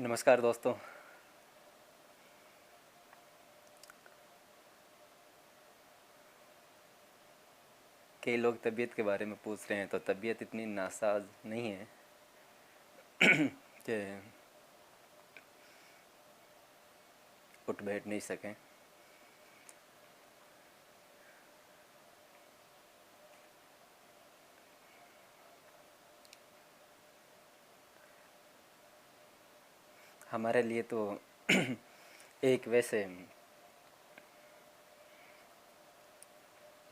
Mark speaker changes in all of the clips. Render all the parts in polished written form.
Speaker 1: नमस्कार दोस्तों। कई लोग तबीयत के बारे में पूछ रहे हैं, तो तबीयत इतनी नासाज नहीं है कि उठ बैठ नहीं सकें। हमारे लिए तो एक वैसे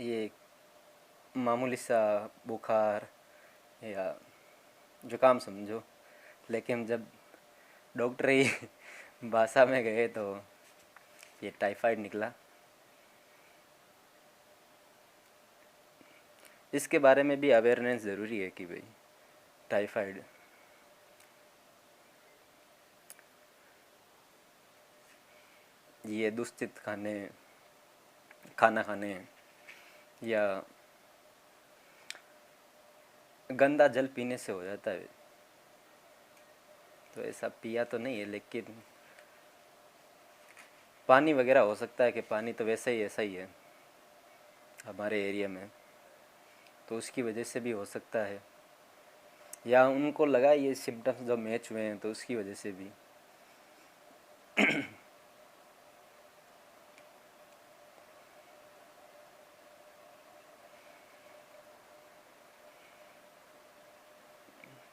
Speaker 1: ये मामूली सा बुखार या जुकाम समझो, लेकिन जब डॉक्टरी भाषा में गए तो ये टाइफाइड निकला। इसके बारे में भी अवेयरनेस ज़रूरी है कि भाई टाइफाइड ये दूषित खाना खाने या गंदा जल पीने से हो जाता है। तो ऐसा पिया तो नहीं है, लेकिन पानी वगैरह हो सकता है कि पानी तो वैसे ही ऐसा ही है हमारे एरिया में, तो उसकी वजह से भी हो सकता है। या उनको लगा ये सिम्टम्स जो मैच हुए हैं, तो उसकी वजह से भी।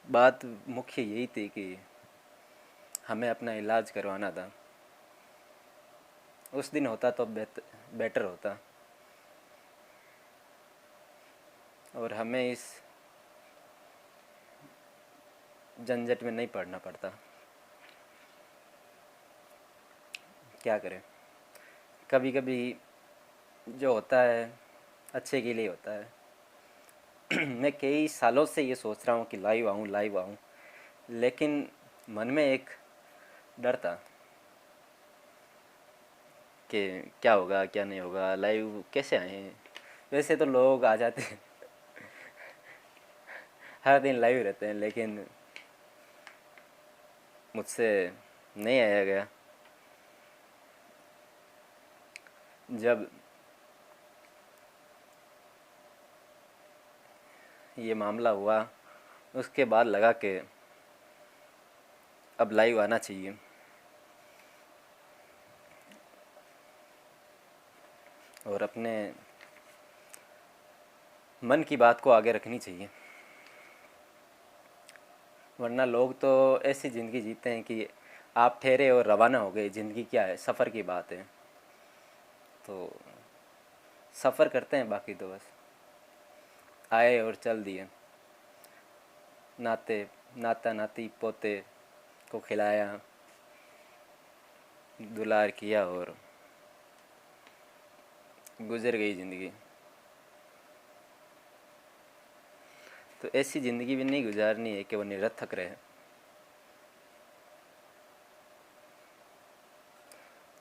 Speaker 1: बात मुख्य यही थी कि हमें अपना इलाज करवाना था। उस दिन होता तो बेटर होता, और हमें इस झंझट में नहीं पड़ना पड़ता। क्या करें, कभी कभी जो होता है अच्छे के लिए होता है। मैं कई सालों से ये सोच रहा हूँ कि लाइव आऊँ, लेकिन मन में एक डर था कि क्या होगा क्या नहीं होगा, लाइव कैसे आए। वैसे तो लोग आ जाते हैं, हर दिन लाइव रहते हैं, लेकिन मुझसे नहीं आया गया। जब ये मामला हुआ उसके बाद लगा कि अब लाइव आना चाहिए, और अपने मन की बात को आगे रखनी चाहिए। वरना लोग तो ऐसी ज़िंदगी जीते हैं कि आप ठहरे और रवाना हो गए। ज़िंदगी क्या है, सफ़र की बात है, तो सफ़र करते हैं। बाकी तो बस आए और चल दिए। नाते नाता नाती पोते को खिलाया, दुलार किया, और गुजर गई ज़िंदगी। तो ऐसी ज़िंदगी भी नहीं गुजारनी है कि वो निरर्थक रहे।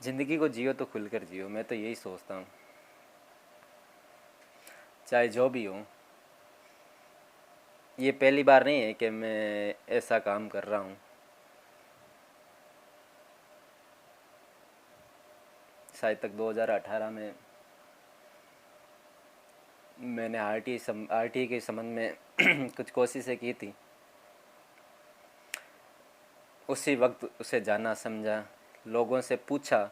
Speaker 1: ज़िंदगी को जियो तो खुलकर जियो, मैं तो यही सोचता हूँ। चाहे जो भी हो, ये पहली बार नहीं है कि मैं ऐसा काम कर रहा हूँ। शायद तक 2018 में मैंने आरटी के संबंध में कुछ कोशिशें की थी। उसी वक्त उसे जाना समझा, लोगों से पूछा।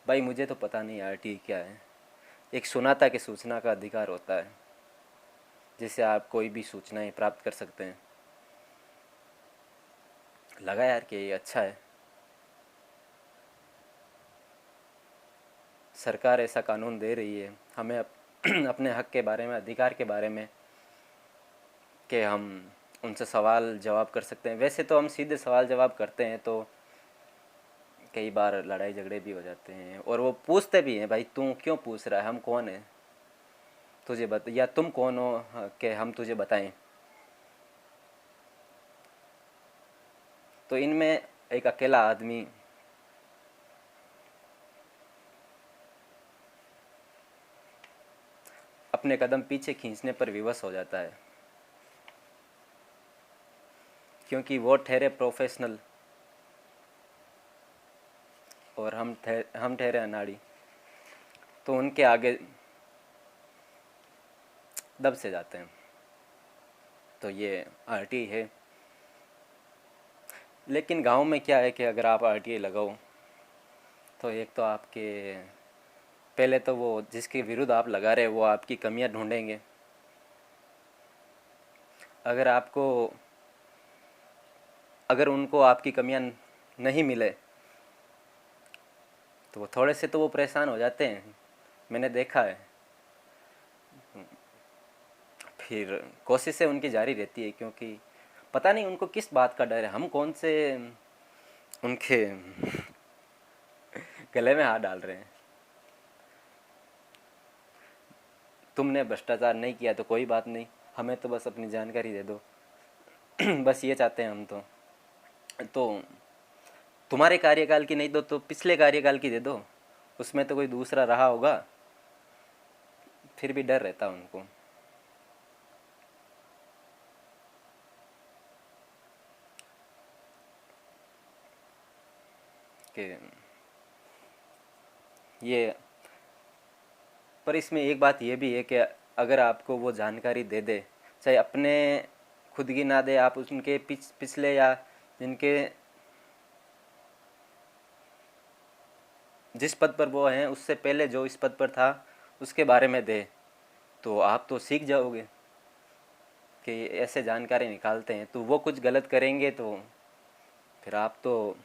Speaker 1: भाई मुझे तो पता नहीं आरटी क्या है। एक सुना था कि सूचना का अधिकार होता है, जिससे आप कोई भी सूचनाएं प्राप्त कर सकते हैं। लगा यार कि ये अच्छा है, सरकार ऐसा कानून दे रही है हमें अपने हक के बारे में, अधिकार के बारे में, कि हम उनसे सवाल जवाब कर सकते हैं। वैसे तो हम सीधे सवाल जवाब करते हैं तो कई बार लड़ाई झगड़े भी हो जाते हैं, और वो पूछते भी हैं, भाई तू क्यों पूछ रहा है, हम कौन है तुझे या तुम कौन हो कि हम तुझे बताएं। तो इनमें एक अकेला आदमी अपने कदम पीछे खींचने पर विवश हो जाता है, क्योंकि वो ठहरे प्रोफेशनल, और हम ठहरे अनाड़ी, तो उनके आगे दब से जाते हैं। तो ये आरटीआई है। लेकिन गांव में क्या है कि अगर आप आरटीआई लगाओ तो एक तो आपके पहले तो वो जिसके विरुद्ध आप लगा रहे हैं वो आपकी कमियां ढूंढेंगे। अगर आपको अगर उनको आपकी कमियां नहीं मिले तो वो थोड़े से तो वो परेशान हो जाते हैं, मैंने देखा है। फिर कोशिशें उनकी जारी रहती है, क्योंकि पता नहीं उनको किस बात का डर है, हम कौन से उनके गले में हाथ डाल रहे हैं। तुमने भ्रष्टाचार नहीं किया तो कोई बात नहीं, हमें तो बस अपनी जानकारी दे दो। बस ये चाहते हैं हम तो तुम्हारे कार्यकाल की नहीं दो तो पिछले कार्यकाल की दे दो, उसमें तो कोई दूसरा रहा होगा। फिर भी डर रहता उनको। कि ये पर इसमें एक बात ये भी है कि अगर आपको वो जानकारी दे दे, चाहे अपने खुद की ना दे, आप उनके पिछले या जिनके जिस पद पर वो हैं उससे पहले जो इस पद पर था उसके बारे में दे, तो आप तो सीख जाओगे कि ऐसे जानकारी निकालते हैं। तो वो कुछ गलत करेंगे तो फिर आप तो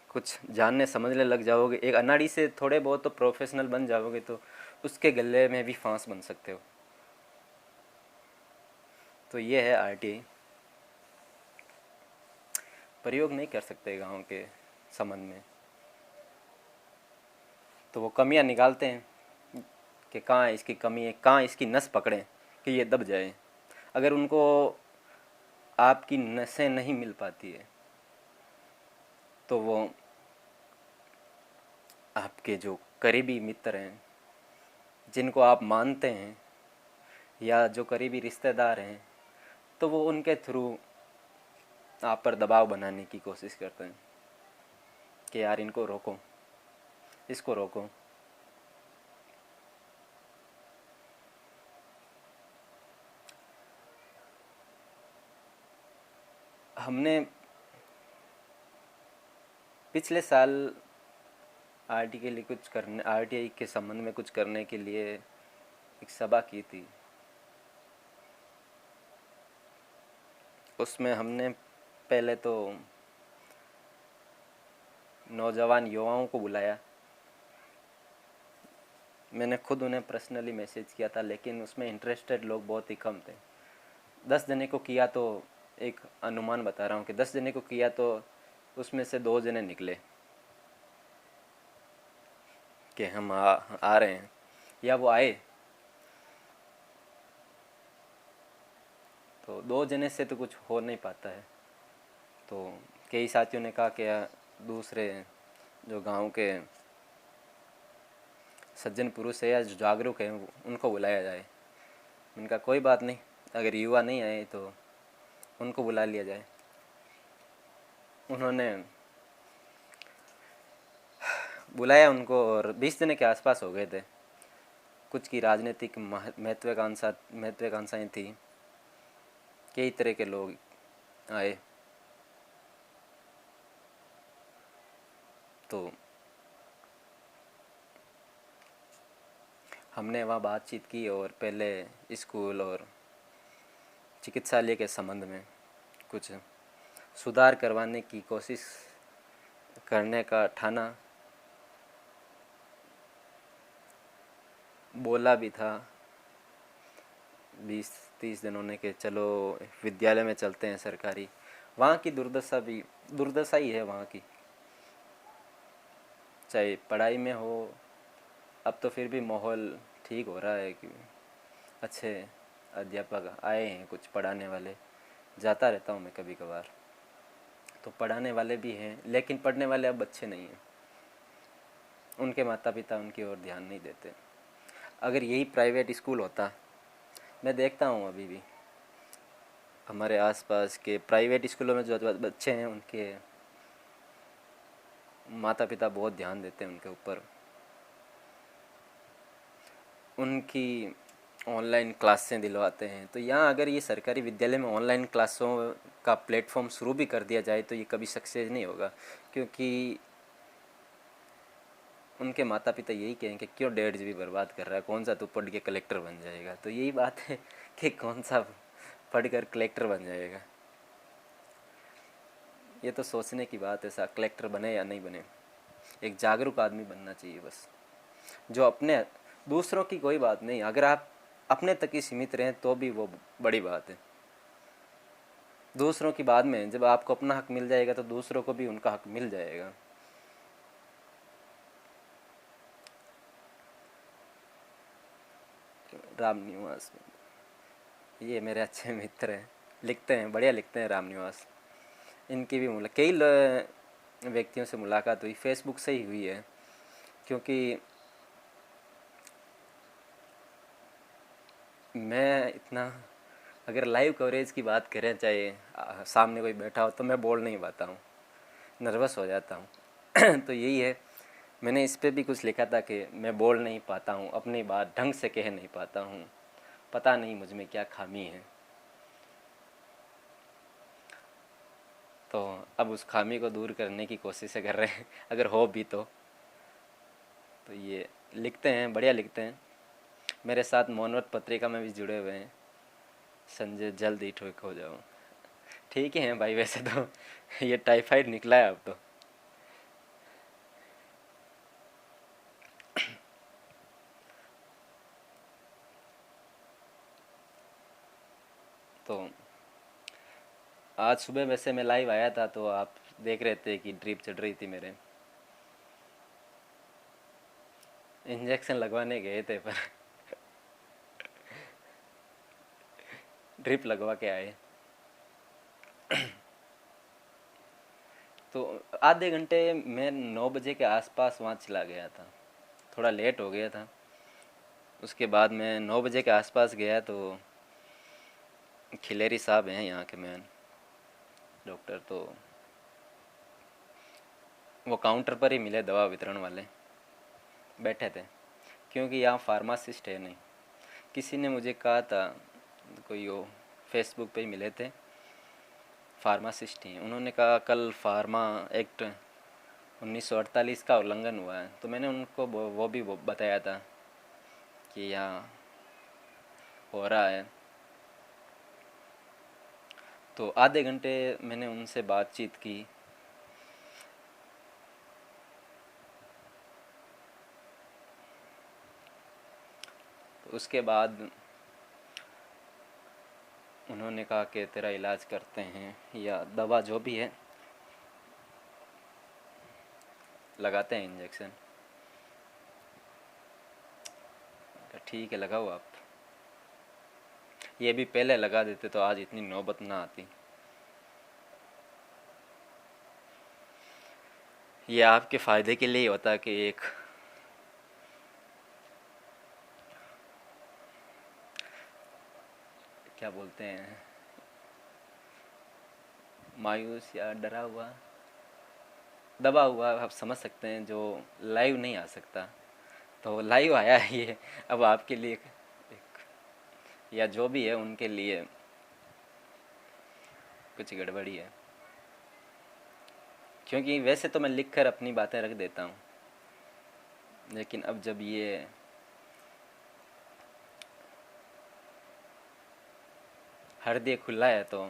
Speaker 1: कुछ जानने समझने लग जाओगे, एक अनाड़ी से थोड़े बहुत तो प्रोफेशनल बन जाओगे, तो उसके गले में भी फांस बन सकते हो। तो ये है आरटीआई। प्रयोग नहीं कर सकते गांव के संबंध में, तो वो कमियां निकालते हैं कि कहाँ इसकी कमी है, कहाँ इसकी नस पकड़ें कि ये दब जाए। अगर उनको आपकी नसें नहीं मिल पाती है तो वो आपके जो करीबी मित्र हैं, जिनको आप मानते हैं, या जो करीबी रिश्तेदार हैं, तो वो उनके थ्रू आप पर दबाव बनाने की कोशिश करते हैं कि यार इनको रोको, इसको रोको। हमने पिछले साल आरटीआई के लिए कुछ करने आरटीआई के संबंध में कुछ करने के लिए एक सभा की थी। उसमें हमने पहले तो नौजवान युवाओं को बुलाया। मैंने खुद उन्हें पर्सनली मैसेज किया था, लेकिन उसमें इंटरेस्टेड लोग बहुत ही कम थे। 10 जने को किया तो एक अनुमान बता रहा हूँ कि 10 जने को किया तो उसमें से 2 जने निकले कि हम आ रहे हैं, या वो आए। तो 2 जने से तो कुछ हो नहीं पाता है। तो कई साथियों ने कहा कि दूसरे जो गांव के सज्जन पुरुष है या जो जागरूक है उनको बुलाया जाए। उनका कोई बात नहीं, अगर युवा नहीं आए तो उनको बुला लिया जाए। उन्होंने बुलाया उनको और 20 जने के आसपास हो गए थे। कुछ की राजनीतिक महत्वाकांक्षाएं थी, कई तरह के लोग आए। तो हमने वहाँ बातचीत की और पहले स्कूल और चिकित्सालय के संबंध में कुछ सुधार करवाने की कोशिश करने का ठाना। बोला भी था 20-30 दिनों ने कि चलो विद्यालय में चलते हैं सरकारी। वहाँ की दुर्दशा ही है वहाँ की, चाहे पढ़ाई में हो। अब तो फिर भी माहौल ठीक हो रहा है कि अच्छे अध्यापक आए हैं, कुछ पढ़ाने वाले। जाता रहता हूँ मैं कभी कभार, तो पढ़ाने वाले भी हैं, लेकिन पढ़ने वाले अब अच्छे नहीं हैं। उनके माता पिता उनकी ओर ध्यान नहीं देते। अगर यही प्राइवेट स्कूल होता, मैं देखता हूँ अभी भी हमारे आसपास के प्राइवेट स्कूलों में जो बच्चे हैं उनके माता पिता बहुत ध्यान देते हैं उनके ऊपर। उनकी ऑनलाइन क्लासें दिलवाते हैं। तो यहाँ अगर ये सरकारी विद्यालय में ऑनलाइन क्लासों का प्लेटफॉर्म शुरू भी कर दिया जाए तो ये कभी सक्सेस नहीं होगा, क्योंकि उनके माता पिता यही कहेंगे क्यों 1.5 GB बर्बाद कर रहा है, कौन सा तू पढ़ के कलेक्टर बन जाएगा। तो यही बात है कि कौन सा पढ़कर कलेक्टर बन जाएगा। ये तो सोचने की बात है, सा कलेक्टर बने या नहीं बने, एक जागरूक आदमी बनना चाहिए बस, जो अपने दूसरों की कोई बात नहीं, अगर आप अपने तक ही सीमित रहें तो भी वो बड़ी बात है। दूसरों की बाद में जब आपको अपना हक मिल जाएगा तो दूसरों को भी उनका हक मिल जाएगा। राम निवास में ये मेरे अच्छे मित्र हैं, लिखते हैं, बढ़िया लिखते हैं राम निवास। इनकी भी कई व्यक्तियों से मुलाकात हुई, फेसबुक से ही हुई है, क्योंकि मैं इतना, अगर लाइव कवरेज की बात करें, चाहे सामने कोई बैठा हो, तो मैं बोल नहीं पाता हूँ, नर्वस हो जाता हूँ। तो यही है, मैंने इस पे भी कुछ लिखा था कि मैं बोल नहीं पाता हूँ, अपनी बात ढंग से कह नहीं पाता हूँ, पता नहीं मुझ में क्या खामी है। तो अब उस खामी को दूर करने की कोशिश कर रहे हैं, अगर हो भी तो ये लिखते हैं, बढ़िया लिखते हैं। मेरे साथ मौनवत पत्रिका में भी जुड़े हुए हैं, संजय जल्द ही ठीक हो जाओ। ठीक है भाई, वैसे तो ये टाइफाइड निकला है अब तो आज सुबह वैसे मैं लाइव आया था तो आप देख रहे थे कि ड्रिप चढ़ रही थी मेरे, इंजेक्शन लगवाने गए थे पर ड्रिप लगवा के आए। तो आधे घंटे, मैं 9 बजे के आसपास वहाँ चला गया था, थोड़ा लेट हो गया था। उसके बाद मैं 9 बजे के आसपास गया तो खिलेरी साहब हैं यहाँ के मेन डॉक्टर, तो वो काउंटर पर ही मिले, दवा वितरण वाले बैठे थे, क्योंकि यहाँ फार्मासिस्ट है नहीं। किसी ने मुझे कहा था, कोई वो फेसबुक पे ही मिले थे, फार्मासिस्ट ही, उन्होंने कहा कल फार्मा एक्ट 1948 का उल्लंघन हुआ है। तो मैंने उनको वो भी बताया था कि यहाँ हो रहा है। तो आधे घंटे मैंने उनसे बातचीत की। तो उसके बाद उन्होंने कहा कि तेरा इलाज करते हैं, या दवा जो भी है लगाते हैं इंजेक्शन। ठीक है, लगाओ आप। ये भी पहले लगा देते तो आज इतनी नौबत ना आती। ये आपके फ़ायदे के लिए होता कि एक क्या बोलते हैं, मायूस या डरा हुआ, दबा हुआ, आप समझ सकते हैं, जो लाइव नहीं आ सकता। तो लाइव आया है ये, अब आपके लिए या जो भी है उनके लिए कुछ गड़बड़ी है, क्योंकि वैसे तो मैं लिख कर अपनी बातें रख देता हूँ, लेकिन अब जब ये हृदय खुला है तो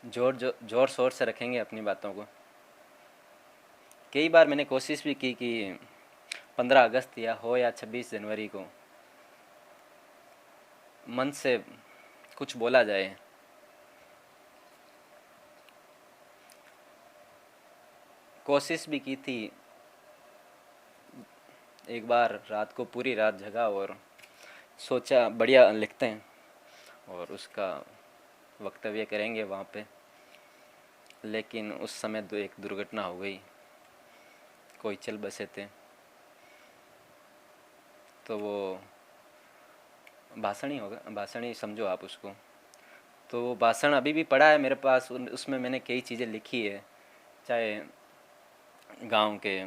Speaker 1: जोर शोर से रखेंगे अपनी बातों को। कई बार मैंने कोशिश भी की कि 15 अगस्त या हो या 26 जनवरी को मन से कुछ बोला जाए। कोशिश भी की थी, एक बार रात को पूरी रात जगा और सोचा बढ़िया लिखते हैं और उसका वक्तव्य करेंगे वहाँ पे, लेकिन उस समय तो एक दुर्घटना हो गई, कोई चल बसे थे, तो वो भाषण ही होगा, भाषण ही समझो आप उसको। तो वो भाषण अभी भी पड़ा है मेरे पास, उसमें मैंने कई चीज़ें लिखी है, चाहे गांव के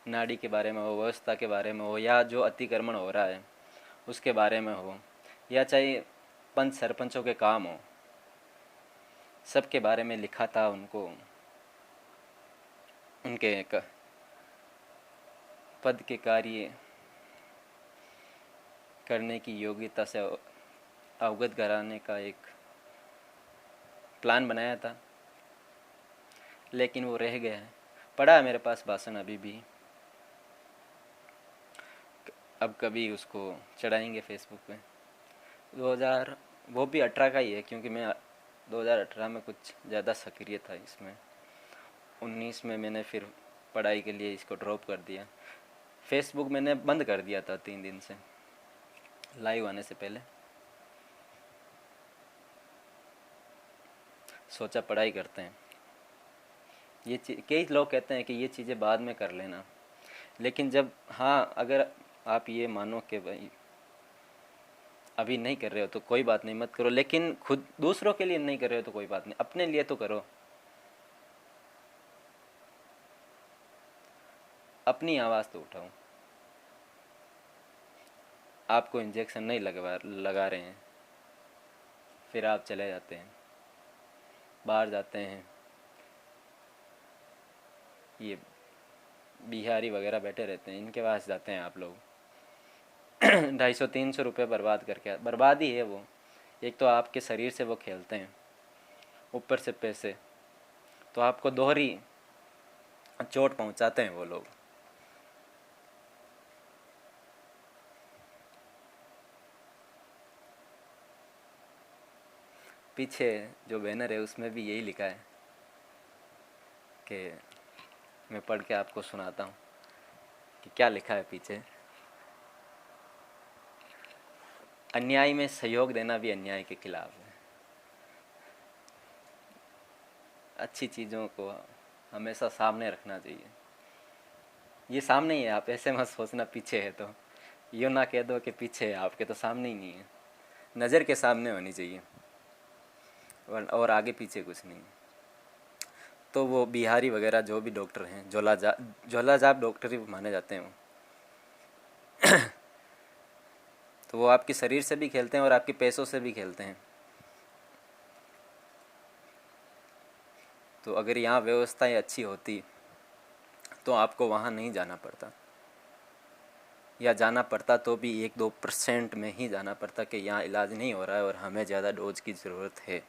Speaker 1: नाड़ी के बारे में हो, व्यवस्था के बारे में हो, या जो अतिक्रमण हो रहा है उसके बारे में हो, या चाहे पंच सरपंचों के काम हो, सब के बारे में लिखा था उनको। उनके पद के कार्य करने की योग्यता से अवगत कराने का एक प्लान बनाया था, लेकिन वो रह गया है। पड़ा है मेरे पास भाषण अभी भी, अब कभी उसको चढ़ाएंगे फेसबुक पे। 2000 वो भी 18 का ही है, क्योंकि मैं 2018 में कुछ ज़्यादा सक्रिय था इसमें। 19 में मैंने फिर पढ़ाई के लिए इसको ड्रॉप कर दिया। फेसबुक मैंने बंद कर दिया था 3 दिन से, लाइव आने से पहले। सोचा पढ़ाई करते हैं। ये कई लोग कहते हैं कि ये चीज़ें बाद में कर लेना, लेकिन जब, हाँ, अगर आप ये मानो कि भाई अभी नहीं कर रहे हो तो कोई बात नहीं, मत करो, लेकिन खुद दूसरों के लिए नहीं कर रहे हो तो कोई बात नहीं, अपने लिए तो करो। अपनी आवाज़ तो उठाओ। आपको इंजेक्शन नहीं लगा रहे हैं, फिर आप चले जाते हैं, बाहर जाते हैं। ये बिहारी वगैरह बैठे रहते हैं, इनके पास जाते हैं आप लोग। 250-300 रुपये बर्बाद करके, बर्बाद ही है वो। एक तो आपके शरीर से वो खेलते हैं, ऊपर से पैसे, तो आपको दोहरी चोट पहुंचाते हैं वो लोग। पीछे जो बैनर है उसमें भी यही लिखा है कि मैं पढ़ के आपको सुनाता हूँ कि क्या लिखा है पीछे। अन्याय में सहयोग देना भी अन्याय के खिलाफ है। अच्छी चीज़ों को हमेशा सामने रखना चाहिए। ये सामने ही है, आप ऐसे मत सोचना पीछे है, तो यूँ ना कह दो कि पीछे है, आपके तो सामने ही नहीं है। नज़र के सामने होनी चाहिए, और आगे पीछे कुछ नहीं। तो वो बिहारी वगैरह जो भी डॉक्टर हैं, झोलाझाप डॉक्टर ही माने जाते हैं वो। तो वो आपके शरीर से भी खेलते हैं और आपके पैसों से भी खेलते हैं। तो अगर यहाँ व्यवस्थाएं अच्छी होती तो आपको वहाँ नहीं जाना पड़ता, या जाना पड़ता तो भी 1-2% में ही जाना पड़ता कि यहाँ इलाज नहीं हो रहा है और हमें ज़्यादा डोज की ज़रूरत है।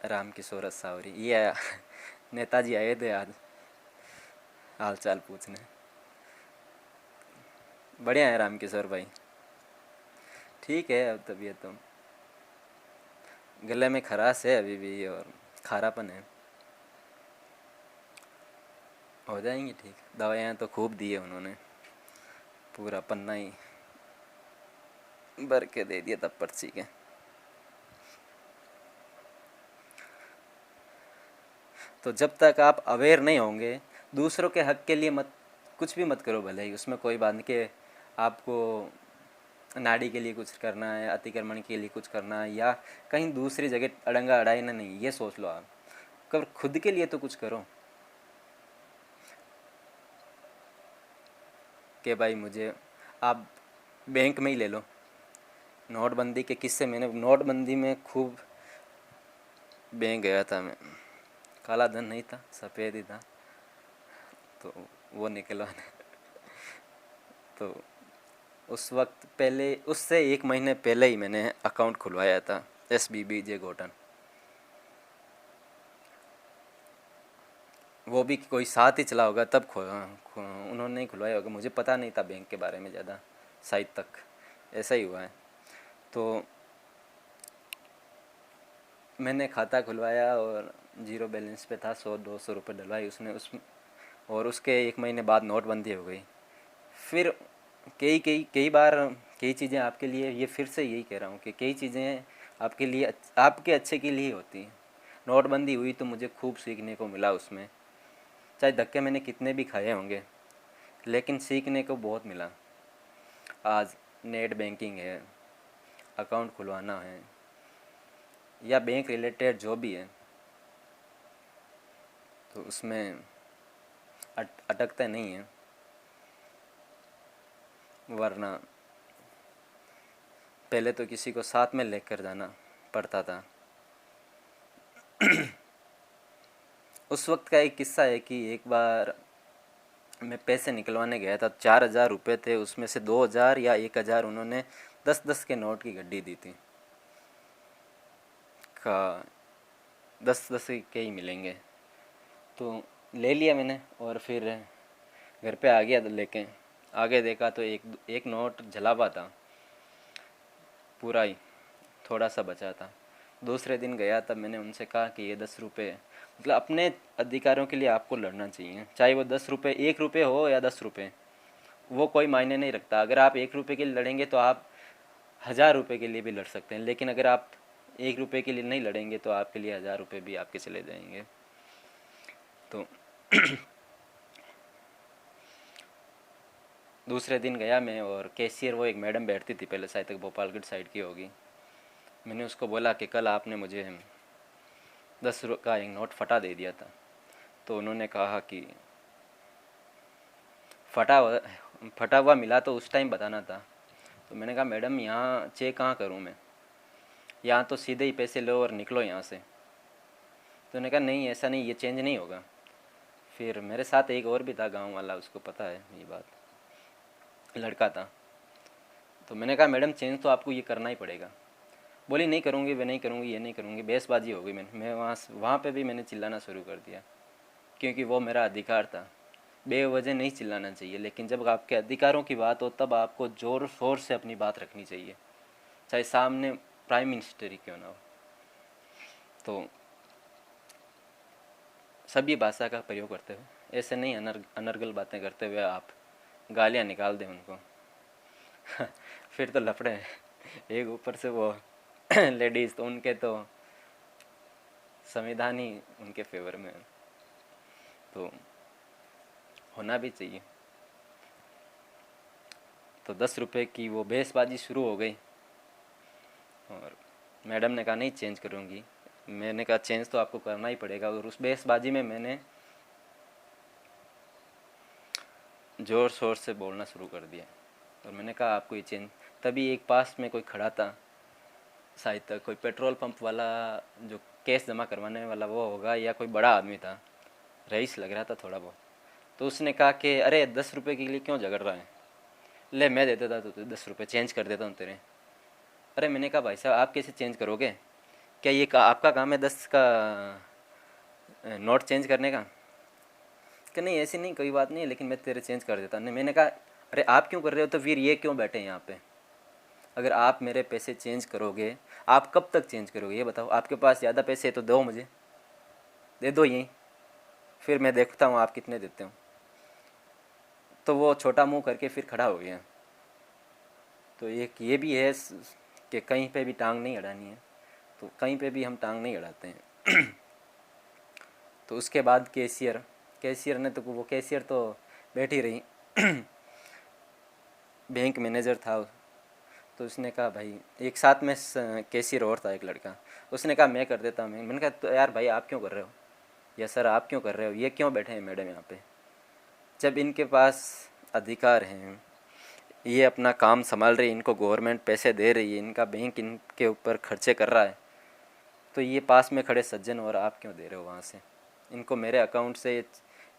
Speaker 1: राम किशोर सावरी, ये नेताजी आए थे आज हाल चाल पूछने। बढ़िया है राम किशोर भाई, ठीक है। अब तबीयत तो, गले में खराश है अभी भी और खारापन है, हो जाएंगे ठीक। दवाइयाँ तो खूब दी है उन्होंने, पूरा पन्ना ही भर के दे दिया तब पर्ची के। तो जब तक आप अवेयर नहीं होंगे, दूसरों के हक के लिए कुछ भी मत करो, भले ही उसमें कोई बात नहीं कि आपको नाड़ी के लिए कुछ करना है, अतिक्रमण के लिए कुछ करना है, या कहीं दूसरी जगह अड़ंगा अड़ाई ना, नहीं, ये सोच लो आप। कब खुद के लिए तो कुछ करो कि भाई मुझे, आप बैंक में ही ले लो, नोटबंदी के किस्से, मैंने नोटबंदी में खूब बैंक गया था मैं, काला धन नहीं था, सफ़ेद ही था, तो वो निकलवाने। तो उस वक्त पहले, उससे 1 महीने पहले ही मैंने अकाउंट खुलवाया था SBBJ घोटन। वो भी कोई साथ ही चला होगा तब उन्होंने ही खुलवाया होगा, मुझे पता नहीं था बैंक के बारे में ज़्यादा, शायद तक ऐसा ही हुआ है। तो मैंने खाता खुलवाया और जीरो बैलेंस पे था, 100-200 रुपये डलवाई उसने, और उसके 1 महीने बाद नोटबंदी हो गई। फिर कई बार कई चीज़ें आपके लिए, ये फिर से यही कह रहा हूँ कि कई चीज़ें आपके लिए, आपके अच्छे के लिए होती हैं। नोटबंदी हुई तो मुझे खूब सीखने को मिला उसमें, चाहे धक्के मैंने कितने भी खाए होंगे, लेकिन सीखने को बहुत मिला। आज नेट बैंकिंग है, अकाउंट खुलवाना है, या बैंक रिलेटेड जो भी है, तो उसमें अटकते नहीं हैं, वरना पहले तो किसी को साथ में लेकर जाना पड़ता था। उस वक्त का एक किस्सा है कि एक बार मैं पैसे निकलवाने गया था, 4,000 रुपये थे, उसमें से 2,000 या 1,000 उन्होंने 10-10 के नोट की गड्डी दी थी, का 10-10 के ही मिलेंगे। तो ले लिया मैंने और फिर घर पे आ गया, तो लेके आगे देखा तो एक एक नोट जला हुआ था, पूरा ही, थोड़ा सा बचा था। दूसरे दिन गया तब मैंने उनसे कहा कि ये 10 रुपये, मतलब अपने अधिकारों के लिए आपको लड़ना चाहिए, चाहे वो 10 रुपये, 1 रुपये हो या 10 रुपये, वो कोई मायने नहीं रखता। अगर आप 1 रुपये के लिए लड़ेंगे तो आप 1,000 रुपये के लिए भी लड़ सकते हैं, लेकिन अगर आप 1 रुपये के लिए नहीं लड़ेंगे तो आपके लिए 1,000 रुपये भी आपके चले जाएंगे। तो दूसरे दिन गया मैं, और कैशियर वो एक मैडम बैठती थी पहले, शायद तक भोपालगढ़ साइड की होगी। मैंने उसको बोला कि कल आपने मुझे 10 का एक नोट फटा दे दिया था। तो उन्होंने कहा कि फटा हुआ मिला तो उस टाइम बताना था। तो मैंने कहा मैडम यहाँ चेक कहाँ करूँ मैं, यहाँ तो सीधे ही पैसे लो और निकलो यहाँ से। तो उन्होंने कहा नहीं ऐसा नहीं, ये चेंज नहीं होगा। फिर मेरे साथ एक और भी था गांव वाला, उसको पता है ये बात, लड़का था। तो मैंने कहा मैडम चेंज तो आपको ये करना ही पड़ेगा। बोली नहीं करूँगी, मैं नहीं करूँगी, ये नहीं करूँगी। बहसबाजी हो गई। मैं वहाँ पे भी मैंने चिल्लाना शुरू कर दिया, क्योंकि वो मेरा अधिकार था। बेवजह नहीं चिल्लाना चाहिए, लेकिन जब आपके अधिकारों की बात हो तब आपको ज़ोर शोर से अपनी बात रखनी चाहिए, चाहे सामने प्राइम मिनिस्टर ही क्यों ना हो। तो सभी भाषा का प्रयोग करते हुए, ऐसे नहीं अनर्गल बातें करते हुए आप गालियाँ निकाल दें उनको। फिर तो लफड़े हैं। एक ऊपर से वो लेडीज़, तो उनके तो संविधान ही उनके फेवर में है, तो होना भी चाहिए। तो 10 रुपये की वो बहसबाजी शुरू हो गई, और मैडम ने कहा नहीं चेंज करूँगी। मैंने कहा चेंज तो आपको करना ही पड़ेगा, और उस बहसबाजी में मैंने ज़ोर शोर से बोलना शुरू कर दिया, और मैंने कहा आपको ये चेंज। तभी एक पास में कोई खड़ा था, शायद तक कोई पेट्रोल पंप वाला, जो कैश जमा करवाने वाला वो होगा, या कोई बड़ा आदमी था, रईस लग रहा था थोड़ा बहुत। तो उसने कहा कि अरे 10 रुपये के लिए क्यों झगड़ रहा है, ले मैं दे देता तो 10 रुपये चेंज कर देता हूँ तेरे। अरे मैंने कहा भाई साहब आप कैसे चेंज करोगे, क्या ये आपका काम है 10 का नोट चेंज करने का? कि नहीं ऐसी नहीं, कोई बात नहीं, लेकिन मैं तेरे चेंज कर देता। नहीं, मैंने कहा अरे आप क्यों कर रहे हो, तो फिर ये क्यों बैठे हैं यहाँ पे? अगर आप मेरे पैसे चेंज करोगे, आप कब तक चेंज करोगे ये बताओ? आपके पास ज़्यादा पैसे है तो दो, मुझे दे दो यहीं, फिर मैं देखता हूँ आप कितने देते हो। तो वो छोटा मुंह करके फिर खड़ा हो गया। तो एक ये भी है कि कहीं पे भी टांग नहीं अड़ानी है, तो कहीं पे भी हम टांग नहीं अड़ाते हैं। तो उसके बाद कैशियर ने, तो वो कैशियर तो बैठी रही। बैंक मैनेजर था, तो उसने कहा भाई, एक साथ में कैशियर और था एक लड़का, उसने कहा मैं कर देता हूँ। मैंने कहा तो यार भाई आप क्यों कर रहे हो, या सर आप क्यों कर रहे हो, ये क्यों बैठे हैं मैडम यहाँ पे? जब इनके पास अधिकार हैं, ये अपना काम संभाल रही है, इनको गवर्नमेंट पैसे दे रही है, इनका बैंक इनके ऊपर खर्चे कर रहा है, तो ये पास में खड़े सज्जन और आप क्यों दे रहे हो वहाँ से? इनको मेरे अकाउंट से,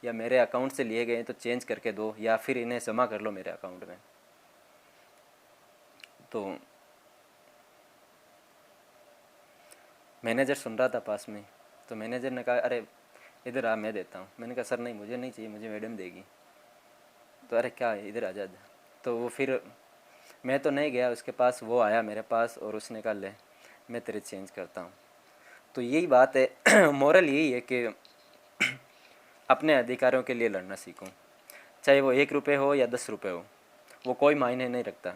Speaker 1: या मेरे अकाउंट से लिए गए तो चेंज करके दो, या फिर इन्हें जमा कर लो मेरे अकाउंट में। तो मैनेजर सुन रहा था पास में, तो मैनेजर ने कहा अरे इधर आ मैं देता हूँ। मैंने कहा सर नहीं, मुझे नहीं चाहिए, मुझे मैडम देगी। तो अरे क्या है, इधर आ जा। तो वो फिर, मैं तो नहीं गया उसके पास, वो आया मेरे पास और उसने कहा ले मैं तेरे चेंज करता हूँ। तो यही बात है। मोरल यही है कि अपने अधिकारों के लिए लड़ना सीखूं, चाहे वो 1 रुपये हो या 10 रुपये हो, वो कोई मायने नहीं रखता।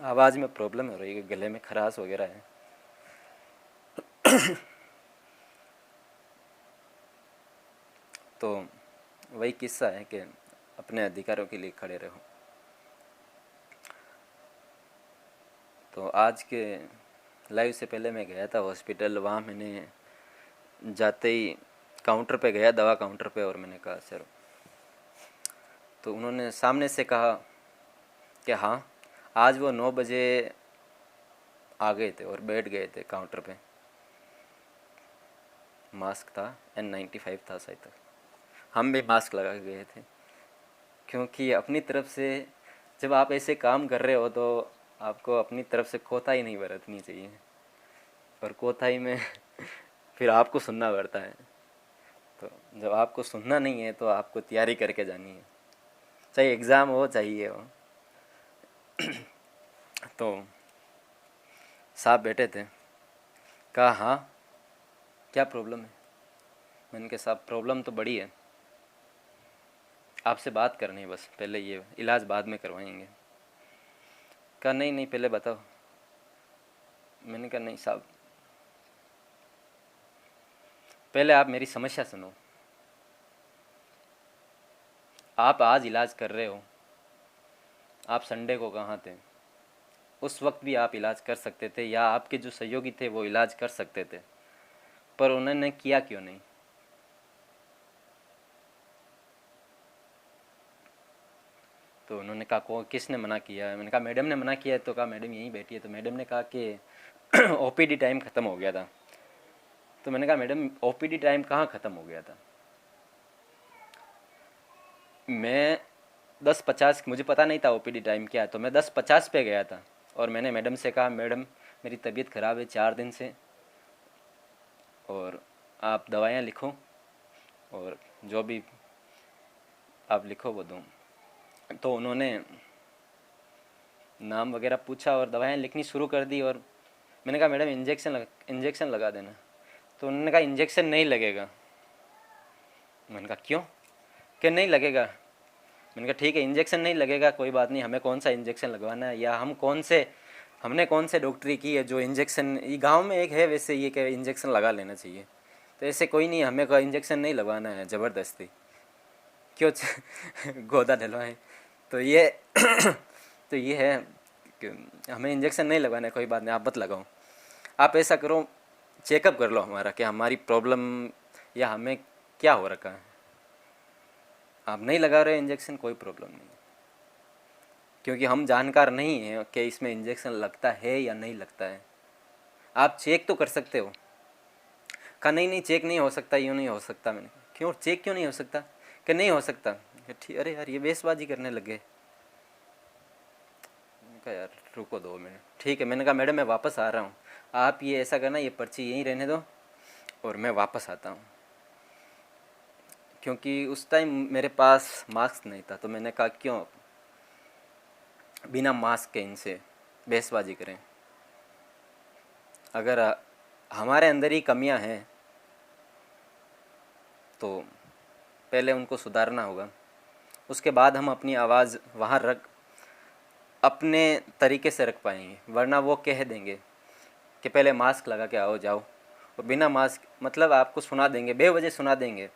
Speaker 1: आवाज़ में प्रॉब्लम हो रही है, गले में खराश वगैरह है। तो वही किस्सा है कि अपने अधिकारों के लिए खड़े रहो। तो आज के लाइव से पहले मैं गया था हॉस्पिटल, वहाँ मैंने जाते ही काउंटर पे गया, दवा काउंटर पे, और मैंने कहा सर, तो उन्होंने सामने से कहा कि हाँ, आज वो 9 बजे आ गए थे और बैठ गए थे काउंटर पे। मास्क था, N95 था शायद तक। हम भी मास्क लगा के गए थे, क्योंकि अपनी तरफ से जब आप ऐसे काम कर रहे हो तो आपको अपनी तरफ से कोताही नहीं बरतनी चाहिए, और कोताही में फिर आपको सुनना पड़ता है। तो जब आपको सुनना नहीं है तो आपको तैयारी करके जानी है, चाहे एग्ज़ाम हो चाहे ये हो। तो साहब बैठे थे, कहा हाँ क्या प्रॉब्लम है। मैंने कहा साहब प्रॉब्लम तो बड़ी है, आपसे बात करनी है बस, पहले ये इलाज बाद में करवाएंगे। कहा नहीं नहीं पहले बताओ। मैंने कहा नहीं साहब, पहले आप मेरी समस्या सुनो। आप आज इलाज कर रहे हो, आप संडे को कहाँ थे? उस वक्त भी आप इलाज कर सकते थे, या आपके जो सहयोगी थे वो इलाज कर सकते थे, पर उन्होंने किया क्यों नहीं? तो उन्होंने कहा को किसने मना किया है? मैंने कहा मैडम ने मना किया है। तो कहा मैडम यहीं बैठी है। तो मैडम ने कहा कि ओपीडी टाइम ख़त्म हो गया था। तो मैंने कहा मैडम ओपीडी टाइम कहाँ ख़त्म हो गया था? मैं 10:50, मुझे पता नहीं था ओपीडी टाइम क्या है, तो मैं 10:50 पे गया था, और मैंने मैडम से कहा मैडम मेरी तबीयत ख़राब है 4 दिन से, और आप दवाइयाँ लिखो, और जो भी आप लिखो वो दूँ। तो उन्होंने नाम वगैरह पूछा और दवाइयाँ लिखनी शुरू कर दी, और मैंने कहा मैडम इंजेक्शन लगा देना। तो उन्होंने कहा इंजेक्शन नहीं लगेगा। मैंने कहा क्यों? कि नहीं लगेगा। मैंने कहा ठीक है, इंजेक्शन नहीं लगेगा, कोई बात नहीं, हमें कौन सा इंजेक्शन लगवाना है, या हमने कौन से डॉक्टरी की है जो इंजेक्शन, ये गांव में एक है वैसे ये कि इंजेक्शन लगा लेना चाहिए, तो ऐसे कोई नहीं, हमें कोई इंजेक्शन नहीं लगवाना है ज़बरदस्ती, क्यों गोदा डलवाएं। तो ये तो ये है कि हमें इंजेक्शन नहीं लगवाना है, कोई बात नहीं, आप मत लगाओ। आप ऐसा करो, चेकअप कर लो हमारा कि हमारी प्रॉब्लम या हमें क्या हो रखा है। आप नहीं लगा रहे इंजेक्शन, कोई प्रॉब्लम नहीं, क्योंकि हम जानकार नहीं हैं कि इसमें इंजेक्शन लगता है या नहीं लगता है। आप चेक तो कर सकते हो। कहा नहीं नहीं चेक नहीं हो सकता, यूँ नहीं हो सकता। मैंने कहा क्यों, चेक क्यों नहीं हो सकता? कि नहीं हो सकता। ठीक, अरे यार ये बेसबाजी करने लगे। मैंने कहा यार रुको 2 मिनट, ठीक है। मैंने कहा मैडम मैं वापस आ रहा हूँ, आप ये ऐसा करना, ये पर्ची यहीं रहने दो और मैं वापस आता हूँ। क्योंकि उस टाइम मेरे पास मास्क नहीं था, तो मैंने कहा क्यों बिना मास्क के इनसे बहसबाजी करें। अगर हमारे अंदर ही कमियां हैं तो पहले उनको सुधारना होगा, उसके बाद हम अपनी आवाज़ वहाँ रख अपने तरीके से रख पाएंगे। वरना वो कह देंगे कि पहले मास्क लगा के आओ जाओ, और बिना मास्क मतलब आपको सुना देंगे, बेवजह सुना देंगे,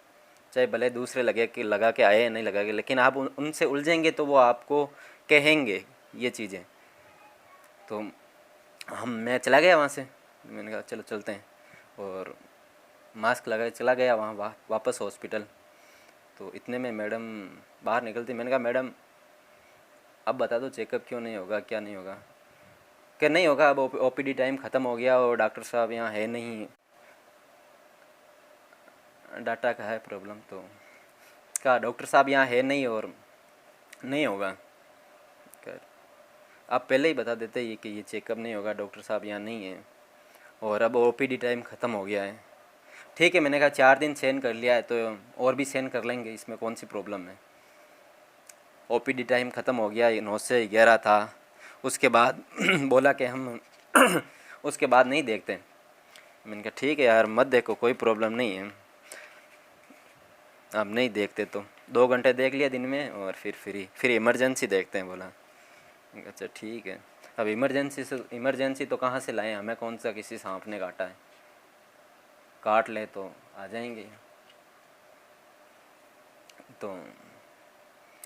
Speaker 1: चाहे भले दूसरे लगे कि लगा के आए या नहीं लगा के, लेकिन आप उनसे उलझेंगे तो वो आपको कहेंगे ये चीज़ें। तो मैं चला गया वहाँ से, मैंने कहा चलो चलते हैं, और मास्क लगा के चला गया वहाँ वापस हॉस्पिटल। तो इतने में मैडम बाहर निकलती। मैंने कहा मैडम अब बता दो चेकअप क्यों नहीं होगा, क्या नहीं होगा? क्या नहीं होगा, अब ओपीडी टाइम ख़त्म हो गया और डॉक्टर साहब यहाँ है नहीं, डाटा का है प्रॉब्लम। तो कहा डॉक्टर साहब यहाँ है नहीं और नहीं होगा। आप पहले ही बता देते ये कि ये चेकअप नहीं होगा, डॉक्टर साहब यहाँ नहीं है, और अब ओपीडी टाइम ख़त्म हो गया है। ठीक है, मैंने कहा 4 दिन सहन कर लिया है तो और भी सहन कर लेंगे, इसमें कौन सी प्रॉब्लम है। ओपीडी टाइम ख़त्म हो गया, 9 से 11 था। उसके बाद बोला कि हम उसके बाद नहीं देखते। मैंने कहा ठीक है यार मत देखो, कोई प्रॉब्लम नहीं है, अब नहीं देखते। तो 2 घंटे देख लिया दिन में, और फिर इमरजेंसी देखते हैं बोला। अच्छा ठीक है। अब इमरजेंसी तो कहाँ से लाएं, हमें कौन सा किसी सांप ने काटा है, काट ले तो आ जाएंगे। तो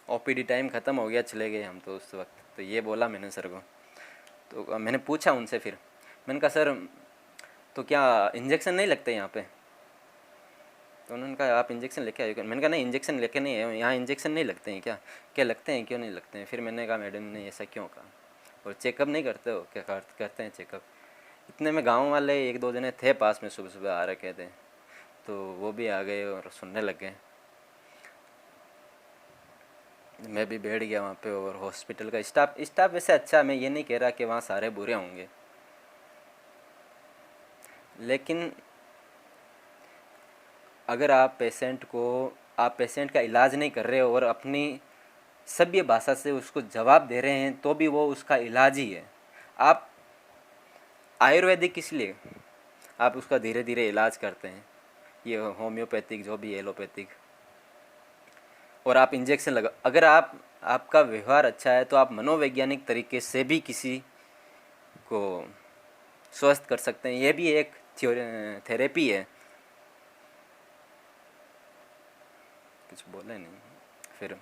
Speaker 1: ओपीडी टाइम ख़त्म हो गया, चले गए हम तो उस वक्त। तो ये बोला मैंने सर को। तो मैंने पूछा उनसे, फिर मैंने कहा सर तो क्या इंजेक्शन नहीं लगते यहाँ पे? तो उन्होंने कहा आप इंजेक्शन लेके आए? मैंने कहा नहीं, इंजेक्शन लेके नहीं आए, यहाँ इंजेक्शन नहीं लगते हैं क्या? क्या लगते हैं, क्यों नहीं लगते हैं? फिर मैंने कहा मैडम ने ऐसा क्यों कहा? और चेकअप नहीं करते हो क्या? करते हैं चेकअप। इतने में गांव वाले एक दो जने थे पास में, सुबह सुबह आ रखे थे, तो वो भी आ गए और सुनने लग गए। मैं भी बैठ गया वहाँ पे। और हॉस्पिटल का स्टाफ वैसे अच्छा, मैं ये नहीं कह रहा कि वहाँ सारे बुरे होंगे, लेकिन अगर आप पेशेंट का इलाज नहीं कर रहे हो और अपनी सभ्य भाषा से उसको जवाब दे रहे हैं, तो भी वो उसका इलाज ही है। आप आयुर्वेदिक किस लिए आप उसका धीरे धीरे इलाज करते हैं, ये होम्योपैथिक जो भी एलोपैथिक, और आप इंजेक्शन लगा। अगर आपका व्यवहार अच्छा है तो आप मनोवैज्ञानिक तरीके से भी किसी को स्वस्थ कर सकते हैं। ये भी एक थेरेपी है। कुछ बोले नहीं, फिर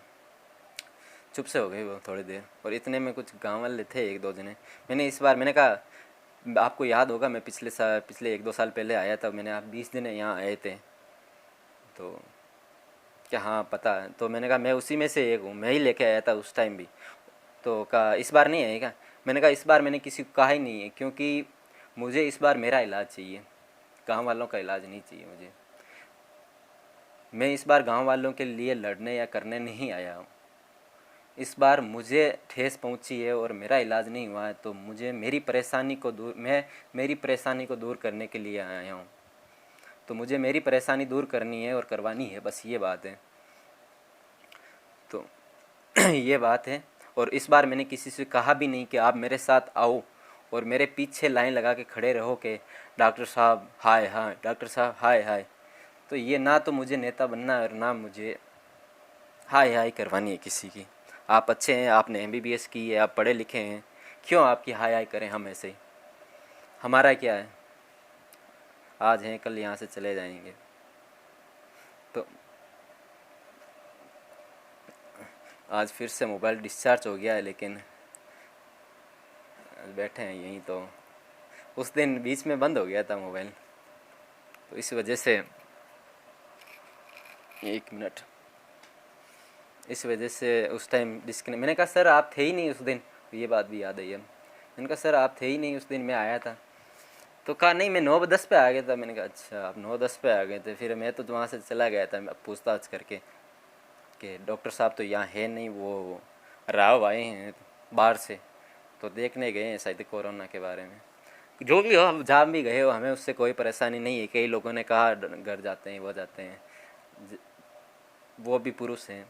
Speaker 1: चुप से हो गई वो थोड़ी देर। और इतने में कुछ गांव वाले थे एक दो जने। मैंने कहा आपको याद होगा मैं पिछले एक दो साल पहले आया था, मैंने आप 20 दिन यहाँ आए थे, तो क्या हाँ पता है? तो मैंने कहा मैं उसी में से एक हूँ, मैं ही लेके आया था उस टाइम भी। तो कहा इस बार नहीं आएगा? मैंने कहा इस बार मैंने किसी को कहा ही नहीं है, क्योंकि मुझे इस बार मेरा इलाज चाहिए, गांव वालों का इलाज नहीं चाहिए मुझे। मैं इस बार गांव वालों के लिए लड़ने या करने नहीं आया हूँ। इस बार मुझे ठेस पहुंची है और मेरा इलाज नहीं हुआ है, तो मेरी परेशानी को दूर करने के लिए आया हूँ। तो मुझे मेरी परेशानी दूर करनी है और करवानी है, बस ये बात है। तो ये बात है। और इस बार मैंने किसी से कहा भी नहीं कि आप मेरे साथ आओ और मेरे पीछे लाइन लगा के खड़े रहो कि डॉक्टर साहब हाय हाय, डॉक्टर साहब हाय हाय। तो ये ना तो मुझे नेता बनना है और ना मुझे हाय हाय करवानी है किसी की। आप अच्छे हैं, आपने एमबीबीएस की है, आप पढ़े लिखे हैं, क्यों आपकी हाय हाय करें हम ऐसे ही? हमारा क्या है, आज हैं कल यहाँ से चले जाएंगे। तो आज फिर से मोबाइल डिस्चार्ज हो गया है, लेकिन बैठे हैं यहीं। तो उस दिन बीच में बंद हो गया था मोबाइल, तो इस वजह से एक मिनट, इस वजह से उस टाइम डिस्कनेक्ट। मैंने कहा सर आप थे ही नहीं उस दिन, ये बात भी याद आई है। मैंने कहा सर आप थे ही नहीं उस दिन, मैं आया था। तो कहा नहीं मैं 9-10 पे आ गया था। मैंने कहा अच्छा आप 9-10 पे आ गए थे। फिर मैं तो वहाँ से चला गया था पूछताछ करके कि डॉक्टर साहब तो यहाँ है नहीं, वो राव आए हैं बाहर से, तो देखने गए हैं शायद कोरोना के बारे में। जो भी हो, हम जहाँ भी गए हो हमें उससे कोई परेशानी नहीं है। कई लोगों ने कहा घर जाते हैं, वो जाते हैं, वो भी पुरुष हैं,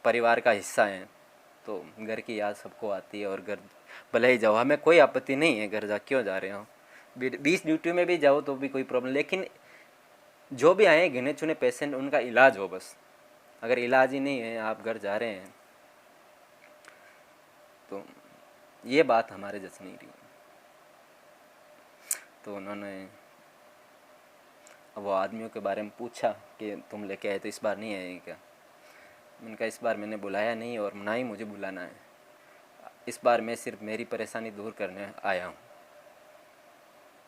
Speaker 1: परिवार का हिस्सा हैं, तो घर की याद सबको आती है। और घर भले ही जाओ, हमें कोई आपत्ति नहीं है, घर जा क्यों जा रहे हो, 20 ड्यूटी में भी जाओ तो भी कोई प्रॉब्लम। लेकिन जो भी आए गिने चुने पेशेंट, उनका इलाज हो बस। अगर इलाज ही नहीं है, आप घर जा रहे हैं, तो ये बात हमारे जच नहीं रही। तो उन्होंने वो आदमियों के बारे में पूछा कि तुम लेके आए तो इस बार नहीं आए क्या? मैंने कहा इस बार मैंने बुलाया नहीं और ना ही मुझे बुलाना है। इस बार मैं सिर्फ मेरी परेशानी दूर करने आया हूँ,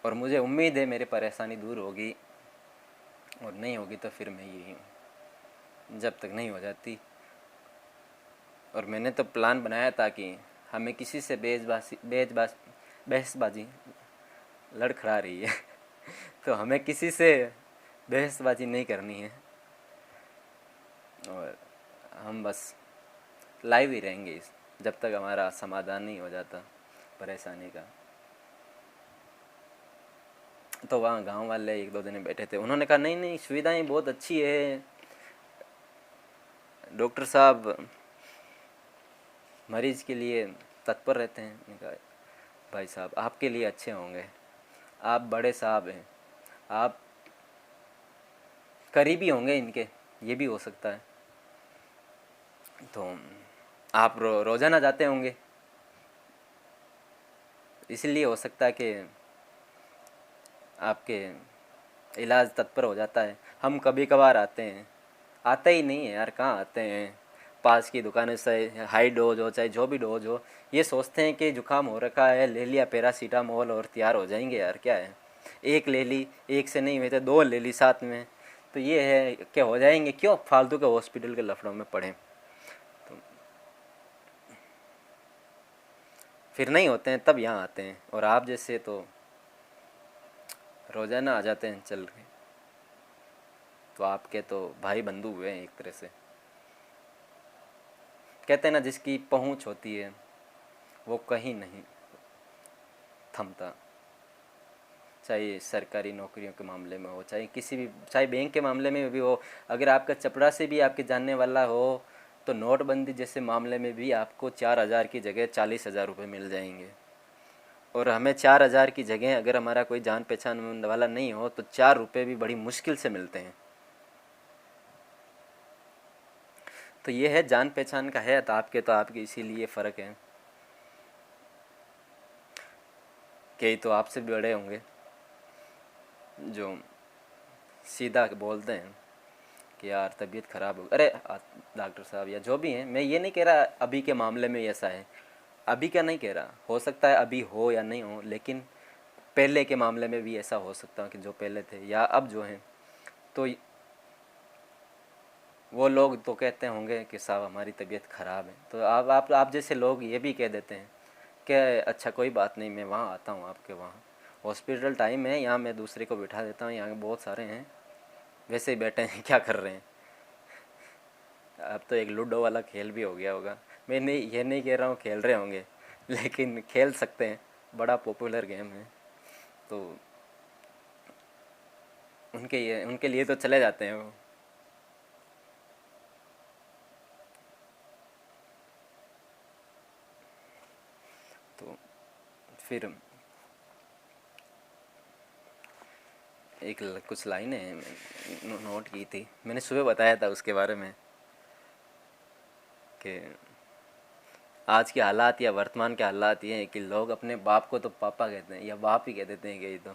Speaker 1: और मुझे उम्मीद है मेरी परेशानी दूर होगी, और नहीं होगी तो फिर मैं यही हूँ जब तक नहीं हो जाती। और मैंने तो प्लान बनाया था कि हमें किसी से बहसबाजी लड़खड़ा रही है तो हमें किसी से बहसबाजी नहीं करनी है, और हम बस लाइव ही रहेंगे जब तक हमारा समाधान नहीं हो जाता परेशानी का। तो वहाँ गांव वाले एक दो जने बैठे थे, उन्होंने कहा नहीं नहीं सुविधाएं बहुत अच्छी है, डॉक्टर साहब मरीज के लिए तत्पर रहते हैं। मैंने कहा भाई साहब आपके लिए अच्छे होंगे, आप बड़े साहब हैं, आप करीबी होंगे इनके, ये भी हो सकता है। तो आप रोज़ाना जाते होंगे, इसलिए हो सकता है कि आपके इलाज तत्पर हो जाता है। हम कभी कभार आते हैं, आते ही नहीं है यार, कहाँ आते हैं। पास की दुकानें से हाई डोज हो चाहे जो भी डोज हो, ये सोचते हैं कि जुकाम हो रखा है, ले लिया पैरासीटामोल और तैयार हो जाएंगे। यार क्या है, एक ले ली, एक से नहीं हुए तो 2 ले ली साथ में, तो ये है कि हो जाएंगे, क्यों फालतू के हॉस्पिटल के लफड़ों में पड़े। तो फिर नहीं होते हैं तब यहाँ आते हैं, और आप जैसे तो रोज़ाना आ जाते हैं चल के। तो आपके तो भाई बंधु हुए हैं एक तरह से। कहते हैं ना, जिसकी पहुँच होती है वो कहीं नहीं थमता, चाहे सरकारी नौकरियों के मामले में हो, चाहे किसी भी, चाहे बैंक के मामले में भी हो। अगर आपका चपड़ा से भी आपके जानने वाला हो तो नोटबंदी जैसे मामले में भी आपको 4,000 की जगह 40,000 रुपये मिल जाएंगे। और हमें 4,000 की जगह अगर हमारा कोई जान पहचान वाला नहीं हो तो 4 रुपये भी बड़ी मुश्किल से मिलते हैं। तो ये है, जान पहचान का है तो आपके इसीलिए फ़र्क है। कई तो आपसे भी बड़े होंगे जो सीधा बोलते हैं कि यार तबीयत ख़राब हो, अरे डॉक्टर साहब या जो भी हैं। मैं ये नहीं कह रहा अभी के मामले में ऐसा है, अभी का नहीं कह रहा, हो सकता है अभी हो या नहीं हो, लेकिन पहले के मामले में भी ऐसा हो सकता है कि जो पहले थे या अब जो हैं, तो वो लोग तो कहते होंगे कि साहब हमारी तबीयत ख़राब है। तो आप जैसे लोग ये भी कह देते हैं कि अच्छा कोई बात नहीं, मैं वहाँ आता हूँ, आपके वहाँ हॉस्पिटल टाइम है, यहाँ मैं दूसरे को बिठा देता हूँ, यहाँ बहुत सारे हैं वैसे ही बैठे हैं, क्या कर रहे हैं। अब तो एक लूडो वाला खेल भी हो गया होगा। मैं नहीं, ये नहीं कह रहा हूँ खेल रहे होंगे, लेकिन खेल सकते हैं, बड़ा पॉपुलर गेम है। तो उनके लिए तो चले जाते हैं वो। तो फिर कुछ लाइनें नोट की थी, मैंने सुबह बताया था उसके बारे में कि आज के हालात या वर्तमान के हालात ये हैं कि लोग अपने बाप को तो पापा कहते हैं या बाप ही कह देते हैं कई तो,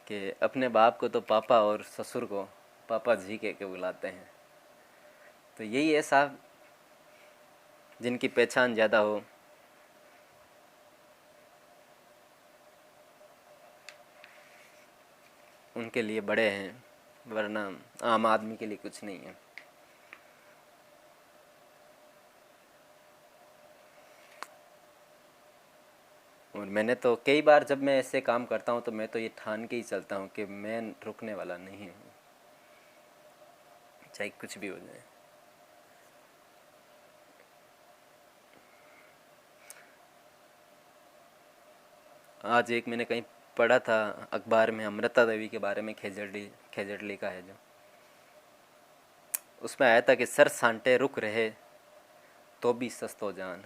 Speaker 1: कि अपने बाप को तो पापा और ससुर को पापा जी कह के बुलाते हैं। तो यही है साहब, जिनकी पहचान ज़्यादा हो उनके लिए बड़े हैं, वरना आम आदमी के लिए कुछ नहीं है। और मैंने तो कई बार जब मैं ऐसे काम करता हूँ तो मैं तो ये ठान के ही चलता हूँ कि मैं रुकने वाला नहीं हूँ, चाहे कुछ भी हो जाए। आज एक मैंने कहीं पढ़ा था अखबार में, अमृता देवी के बारे में, खेजड़ली का है जो, उसमें आया था कि सर सांटे रुक रहे तो भी सस्तो जान,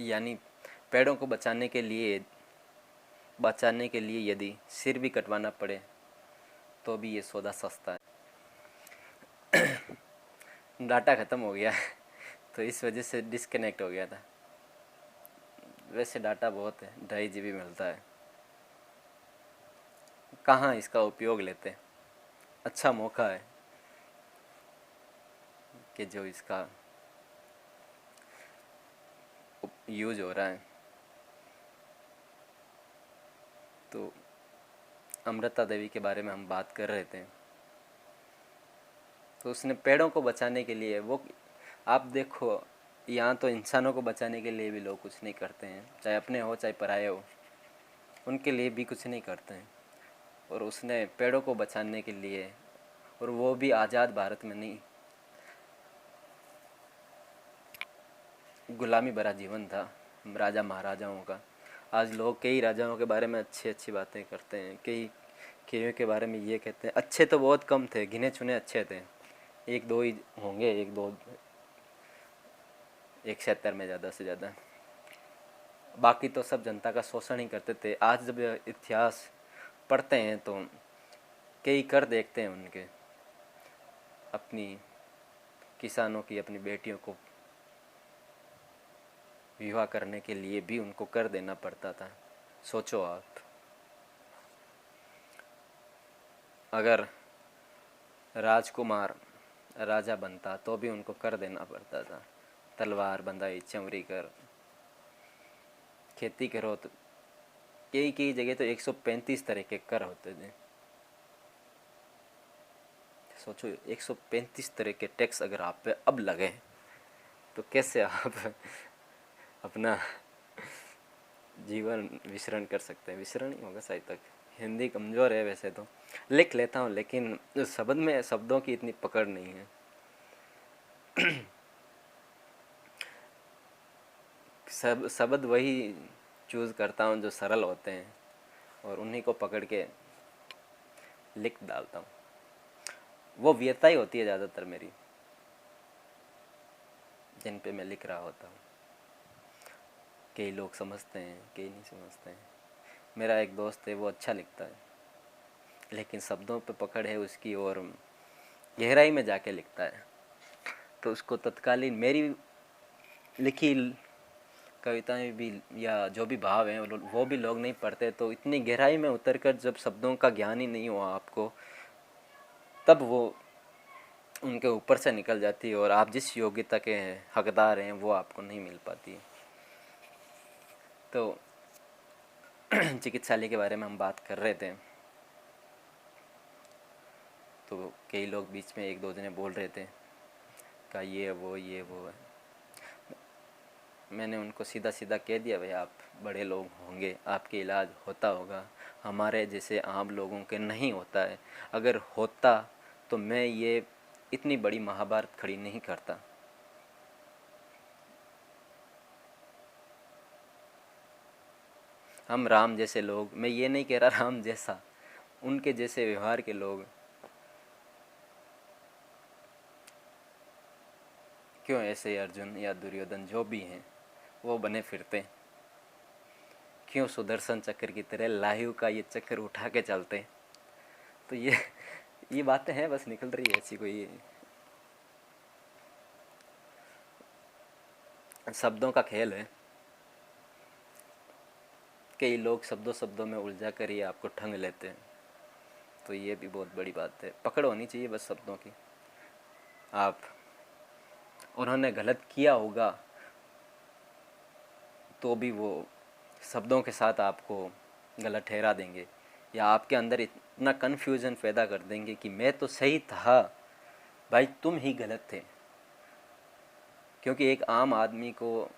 Speaker 1: यानी पेड़ों को बचाने के लिए यदि सिर भी कटवाना पड़े तो भी ये सौदा सस्ता है। डाटा ख़त्म हो गया तो इस वजह से डिस्कनेक्ट हो गया था। वैसे डाटा बहुत है, 2.5 GB मिलता है, कहाँ इसका उपयोग लेते। अच्छा मौका है कि जो इसका यूज हो रहा है। तो अमृता देवी के बारे में हम बात कर रहे थे, तो उसने पेड़ों को बचाने के लिए, वो आप देखो यहाँ तो इंसानों को बचाने के लिए भी लोग कुछ नहीं करते हैं, चाहे अपने हो चाहे पराये हो, उनके लिए भी कुछ नहीं करते हैं। और उसने पेड़ों को बचाने के लिए, और वो भी आज़ाद भारत में नहीं, गुलामी भरा जीवन था राजा महाराजाओं का। आज लोग कई राजाओं के बारे में अच्छी अच्छी बातें करते हैं, कईयों के बारे में ये कहते हैं, अच्छे तो बहुत कम थे, गिने चुने अच्छे थे, एक दो ही होंगे, एक दो 170 में ज़्यादा से ज़्यादा, बाकी तो सब जनता का शोषण ही करते थे। आज जब इतिहास पढ़ते हैं तो कई कर देखते हैं उनके, अपनी किसानों की अपनी बेटियों को विवाह करने के लिए भी उनको कर देना पड़ता था। सोचो आप, अगर राजकुमार राजा बनता तो भी उनको कर देना पड़ता था, तलवार बंधाई, चमड़ी कर, खेती करो तो कई कई जगह तो 135 तरह के कर होते थे। सोचो 135 तरह के टैक्स अगर आप पे अब लगे तो कैसे आप अपना जीवन विचरण कर सकते हैं। विचरण ही होगा शायद तक, हिंदी कमज़ोर है वैसे तो, लिख लेता हूँ लेकिन शब्द में शब्दों की इतनी पकड़ नहीं है। शब्द वही चूज़ करता हूँ जो सरल होते हैं और उन्हीं को पकड़ के लिख डालता हूँ। वो वीरता ही होती है ज़्यादातर मेरी, जिन पे मैं लिख रहा होता हूँ। कई लोग समझते हैं, कई नहीं समझते हैं। मेरा एक दोस्त है, वो अच्छा लिखता है लेकिन शब्दों पे पकड़ है उसकी और गहराई में जाके लिखता है, तो उसको तत्कालीन मेरी लिखी कविताएं भी या जो भी भाव हैं वो भी लोग नहीं पढ़ते, तो इतनी गहराई में उतरकर जब शब्दों का ज्ञान ही नहीं हुआ आपको, तब वो उनके ऊपर से निकल जाती है और आप जिस योग्यता के हकदार हैं वो आपको नहीं मिल पाती है। तो चिकित्सालय के बारे में हम बात कर रहे थे, तो कई लोग बीच में एक दो जने बोल रहे थे का ये वो है। मैंने उनको सीधा सीधा कह दिया, भाई आप बड़े लोग होंगे, आपके इलाज होता होगा, हमारे जैसे आम लोगों के नहीं होता है। अगर होता तो मैं ये इतनी बड़ी महाभारत खड़ी नहीं करता। हम राम जैसे लोग, मैं ये नहीं कह रहा राम जैसा, उनके जैसे व्यवहार के लोग क्यों ऐसे अर्जुन या दुर्योधन जो भी हैं वो बने फिरते, क्यों सुदर्शन चक्र की तरह लायु का ये चक्र उठा के चलते। तो ये बातें हैं, बस निकल रही है ऐसी कोई शब्दों का खेल है। कई लोग शब्दों शब्दों में उलझा कर ही आपको ठंग लेते हैं, तो ये भी बहुत बड़ी बात है। पकड़ होनी चाहिए बस शब्दों की। आप उन्होंने गलत किया होगा तो भी वो शब्दों के साथ आपको गलत ठहरा देंगे या आपके अंदर इतना कन्फ्यूज़न पैदा कर देंगे कि मैं तो सही था भाई, तुम ही गलत थे। क्योंकि एक आम आदमी को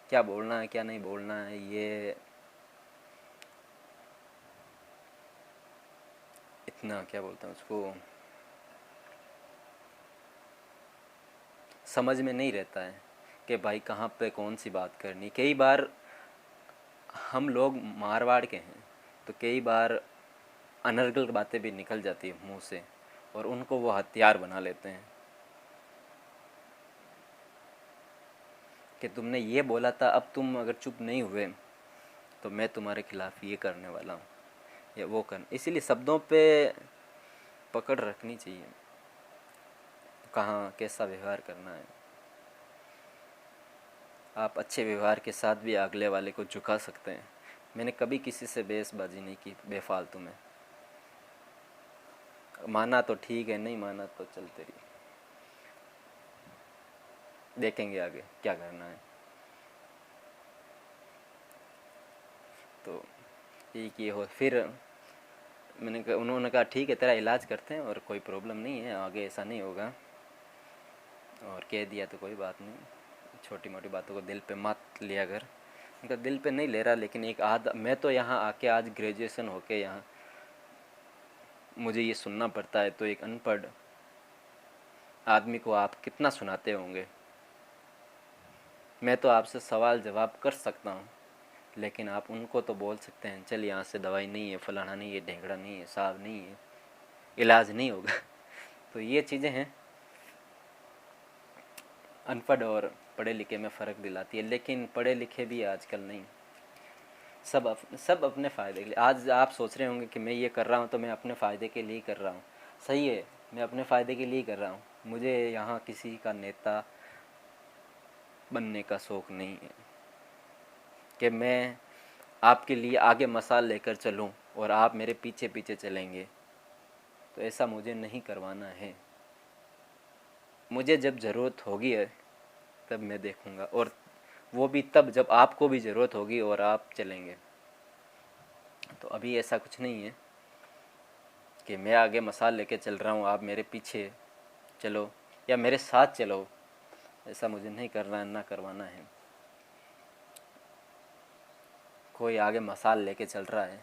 Speaker 1: क्या बोलना है क्या नहीं बोलना है ये इतना क्या बोलते हैं उसको समझ में नहीं रहता है कि भाई कहाँ पे कौन सी बात करनी। कई बार हम लोग मारवाड़ के हैं तो कई बार अनर्गल बातें भी निकल जाती है मुंह से और उनको वो हथियार बना लेते हैं कि तुमने ये बोला था, अब तुम अगर चुप नहीं हुए तो मैं तुम्हारे खिलाफ ये करने वाला हूँ या वो कर। इसीलिए शब्दों पे पकड़ रखनी चाहिए, कहाँ कैसा व्यवहार करना है। आप अच्छे व्यवहार के साथ भी अगले वाले को झुका सकते हैं। मैंने कभी किसी से बहसबाजी नहीं की बेफालतू में। माना तो ठीक है, नहीं माना तो चलते रहिए, देखेंगे आगे क्या करना है। तो एक ये हो, फिर उन्होंने कहा ठीक है तेरा इलाज करते हैं और कोई प्रॉब्लम नहीं है, आगे ऐसा नहीं होगा। और कह दिया तो कोई बात नहीं, छोटी मोटी बातों को दिल पे मत लिया कर। उनका दिल पे नहीं ले रहा, लेकिन एक मैं तो यहाँ आके आज ग्रेजुएशन होके यहाँ मुझे ये सुनना पड़ता है, तो एक अनपढ़ आदमी को आप कितना सुनाते होंगे। मैं तो आपसे सवाल जवाब कर सकता हूँ लेकिन आप उनको तो बोल सकते हैं चल यहाँ से दवाई नहीं है, फलाना नहीं है, ढेंगड़ा नहीं है, साहब नहीं है, इलाज नहीं होगा। तो ये चीज़ें हैं, अनपढ़ और पढ़े लिखे में फ़र्क दिलाती है। लेकिन पढ़े लिखे भी आजकल नहीं, सब अपने फ़ायदे के लिए। आज आप सोच रहे होंगे कि मैं ये कर रहा हूँ तो मैं अपने फ़ायदे के लिए कर रहा हूँ। सही है, मैं अपने फ़ायदे के लिए कर रहा हूँ। मुझे यहाँ किसी का नेता बनने का शौक़ नहीं है कि मैं आपके लिए आगे मसाल लेकर चलूं और आप मेरे पीछे पीछे चलेंगे, तो ऐसा मुझे नहीं करवाना है। मुझे जब ज़रूरत होगी है तब मैं देखूंगा, और वो भी तब जब आपको भी ज़रूरत होगी और आप चलेंगे। तो अभी ऐसा कुछ नहीं है। कि मैं आगे मसाल लेके चल रहा हूँ, आप मेरे पीछे चलो या मेरे साथ चलो, ऐसा मुझे नहीं करना, ना करवाना है। कोई आगे मसाल लेके चल रहा है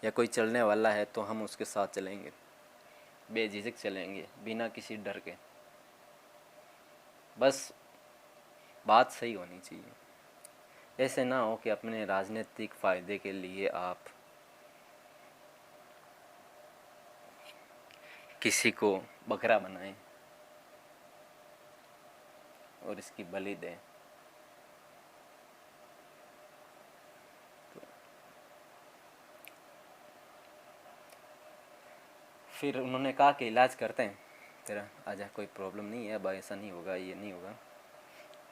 Speaker 1: या कोई चलने वाला है तो हम उसके साथ चलेंगे, बेझिझक चलेंगे, बिना किसी डर के। बस बात सही होनी चाहिए। ऐसे ना हो कि अपने राजनीतिक फ़ायदे के लिए आप किसी को बकरा बनाएं और इसकी बलि दें। फिर उन्होंने कहा कि इलाज करते हैं तेरा, आजा, कोई प्रॉब्लम नहीं है, अब ऐसा नहीं होगा, ये नहीं होगा।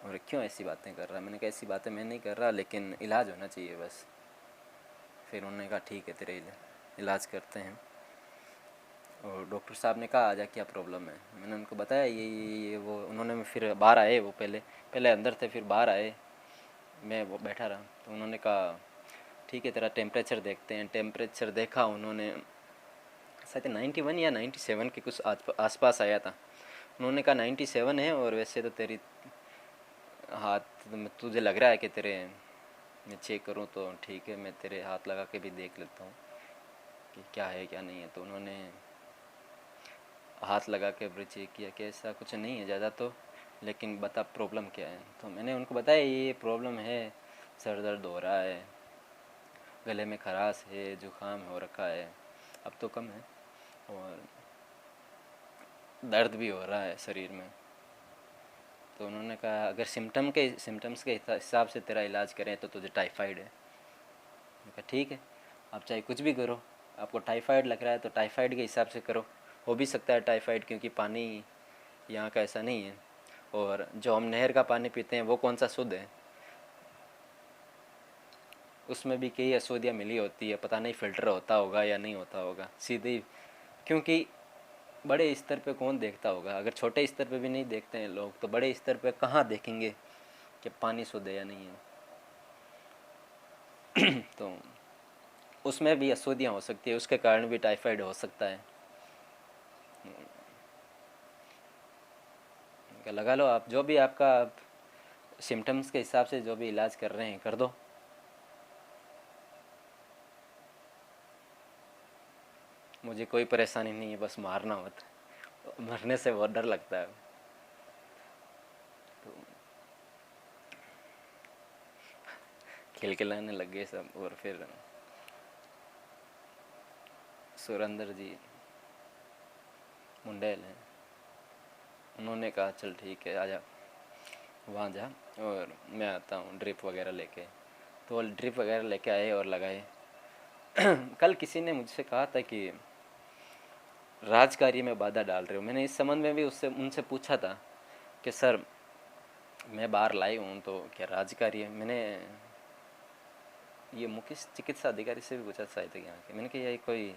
Speaker 1: और क्यों ऐसी बातें कर रहा है? मैंने कहा ऐसी बातें मैं नहीं कर रहा, लेकिन इलाज होना चाहिए बस। फिर उन्होंने कहा ठीक है, तेरे इलाज करते हैं। और डॉक्टर साहब ने कहा आजा, क्या प्रॉब्लम है? मैंने उनको बताया ये वो। उन्होंने फिर बाहर आए, वो पहले पहले अंदर थे, फिर बाहर आए, मैं वो बैठा रहा। तो उन्होंने कहा ठीक है, तेरा टेम्परेचर देखते हैं। टेम्परेचर देखा उन्होंने, शायद 91 या 97 के कुछ आसपास आया था। उन्होंने कहा 97 है, और वैसे तो तेरी हाथ में तुझे लग रहा है कि तेरे, मैं चेक करूं तो ठीक है, मैं तेरे हाथ लगा के भी देख लेता हूं कि क्या है क्या नहीं है। तो उन्होंने हाथ लगा के भी चेक किया कि ऐसा कुछ नहीं है ज़्यादा तो, लेकिन बता प्रॉब्लम क्या है। तो मैंने उनको बताया ये प्रॉब्लम है, सर दर्द हो रहा है, गले में खराश है, जुकाम हो रखा है, अब तो कम है, और दर्द भी हो रहा है शरीर में। तो उन्होंने कहा अगर सिम्टम्स के हिसाब से तेरा इलाज करें तो तुझे टाइफाइड है। मैंने कहा ठीक है, आप चाहे कुछ भी करो, आपको टाइफाइड लग रहा है तो टाइफाइड के हिसाब से करो। हो भी सकता है टाइफाइड, क्योंकि पानी यहाँ का ऐसा नहीं है, और जो हम नहर का पानी पीते हैं वो कौन सा शुद्ध है, उसमें भी कई अशुद्धियाँ मिली होती है, पता नहीं फ़िल्टर होता होगा या नहीं होता होगा सीधे। क्योंकि बड़े स्तर पे कौन देखता होगा? अगर छोटे स्तर पे भी नहीं देखते हैं लोग, तो बड़े स्तर पे कहाँ देखेंगे कि पानी शुद्ध है या नहीं है। तो उसमें भी अशुद्धियाँ हो सकती है, उसके कारण भी टाइफाइड हो सकता है। लगा लो आप, जो भी आपका सिम्टम्स के हिसाब से जो भी इलाज कर रहे हैं कर दो। मुझे कोई परेशानी नहीं है, बस मारना मत, मरने से बहुत डर लगता है। तो खिलखिलाने लग गए सब। और फिर सुरेंद्र जी मुंडेल हैं, उन्होंने कहा चल ठीक है, आजा वहाँ जा और मैं आता हूँ ड्रिप वगैरह लेके। तो वो ड्रिप वगैरह लेके आए और लगाए। कल किसी ने मुझसे कहा था कि राजकार्य में बाधा डाल रहे हो। मैंने इस संबंध में भी उससे उनसे पूछा था कि सर मैं बाहर लाई हूँ तो क्या राजकार्य, मैंने ये मुख्य चिकित्सा अधिकारी से भी पूछा शायद यहाँ के, मैंने कहा ये कोई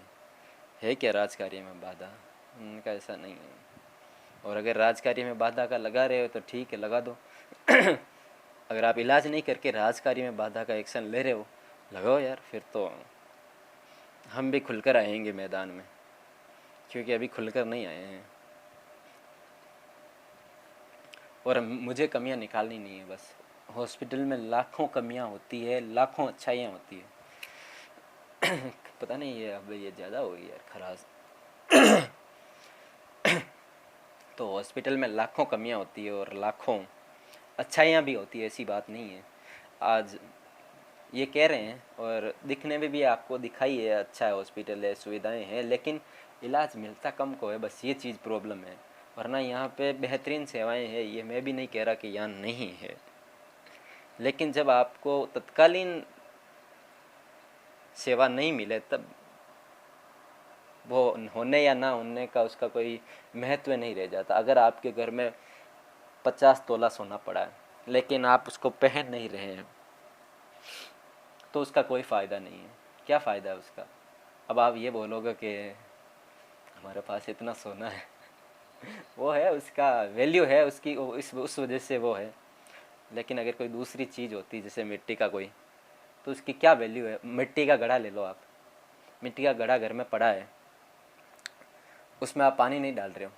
Speaker 1: है क्या राजकार्य में बाधा? उन्होंने कहा ऐसा नहीं है, और अगर राजकार्य में बाधा का लगा रहे हो तो ठीक है, लगा दो। अगर आप इलाज नहीं करके राजकार्य में बाधा का एक्शन ले रहे हो, लगाओ यार, फिर तो हम भी खुलकर आएंगे मैदान में, क्योंकि अभी खुलकर नहीं आए हैं। और मुझे कमियां निकालनी नहीं है बस। हॉस्पिटल में लाखों कमियां होती है, लाखों अच्छाइयाँ होती है। पता नहीं ये अब ये ज़्यादा हो गई यार खराश। तो हॉस्पिटल में लाखों कमियां होती है और लाखों अच्छाइयाँ भी होती है, ऐसी बात नहीं है। आज ये कह रहे हैं और दिखने में भी आपको दिखाई है अच्छा है, हॉस्पिटल है, सुविधाएं हैं, लेकिन इलाज मिलता कम को है, बस ये चीज़ प्रॉब्लम है। वरना यहाँ पे बेहतरीन सेवाएं हैं, ये मैं भी नहीं कह रहा कि यहाँ नहीं है, लेकिन जब आपको तत्कालीन सेवा नहीं मिले तब वो होने या ना होने का उसका कोई महत्व नहीं रह जाता। अगर आपके घर में 50 तोला सोना पड़ा है लेकिन आप उसको पहन नहीं रहे हैं तो उसका कोई फ़ायदा नहीं है। क्या फ़ायदा है उसका? अब आप ये बोलोगे कि हमारे पास इतना सोना है, वो है, उसका वैल्यू है उसकी, इस उस वजह से वो है। लेकिन अगर कोई दूसरी चीज़ होती जैसे मिट्टी का कोई, तो उसकी क्या वैल्यू है? मिट्टी का घड़ा ले लो आप, मिट्टी का घड़ा घर में पड़ा है, उसमें आप पानी नहीं डाल रहे हो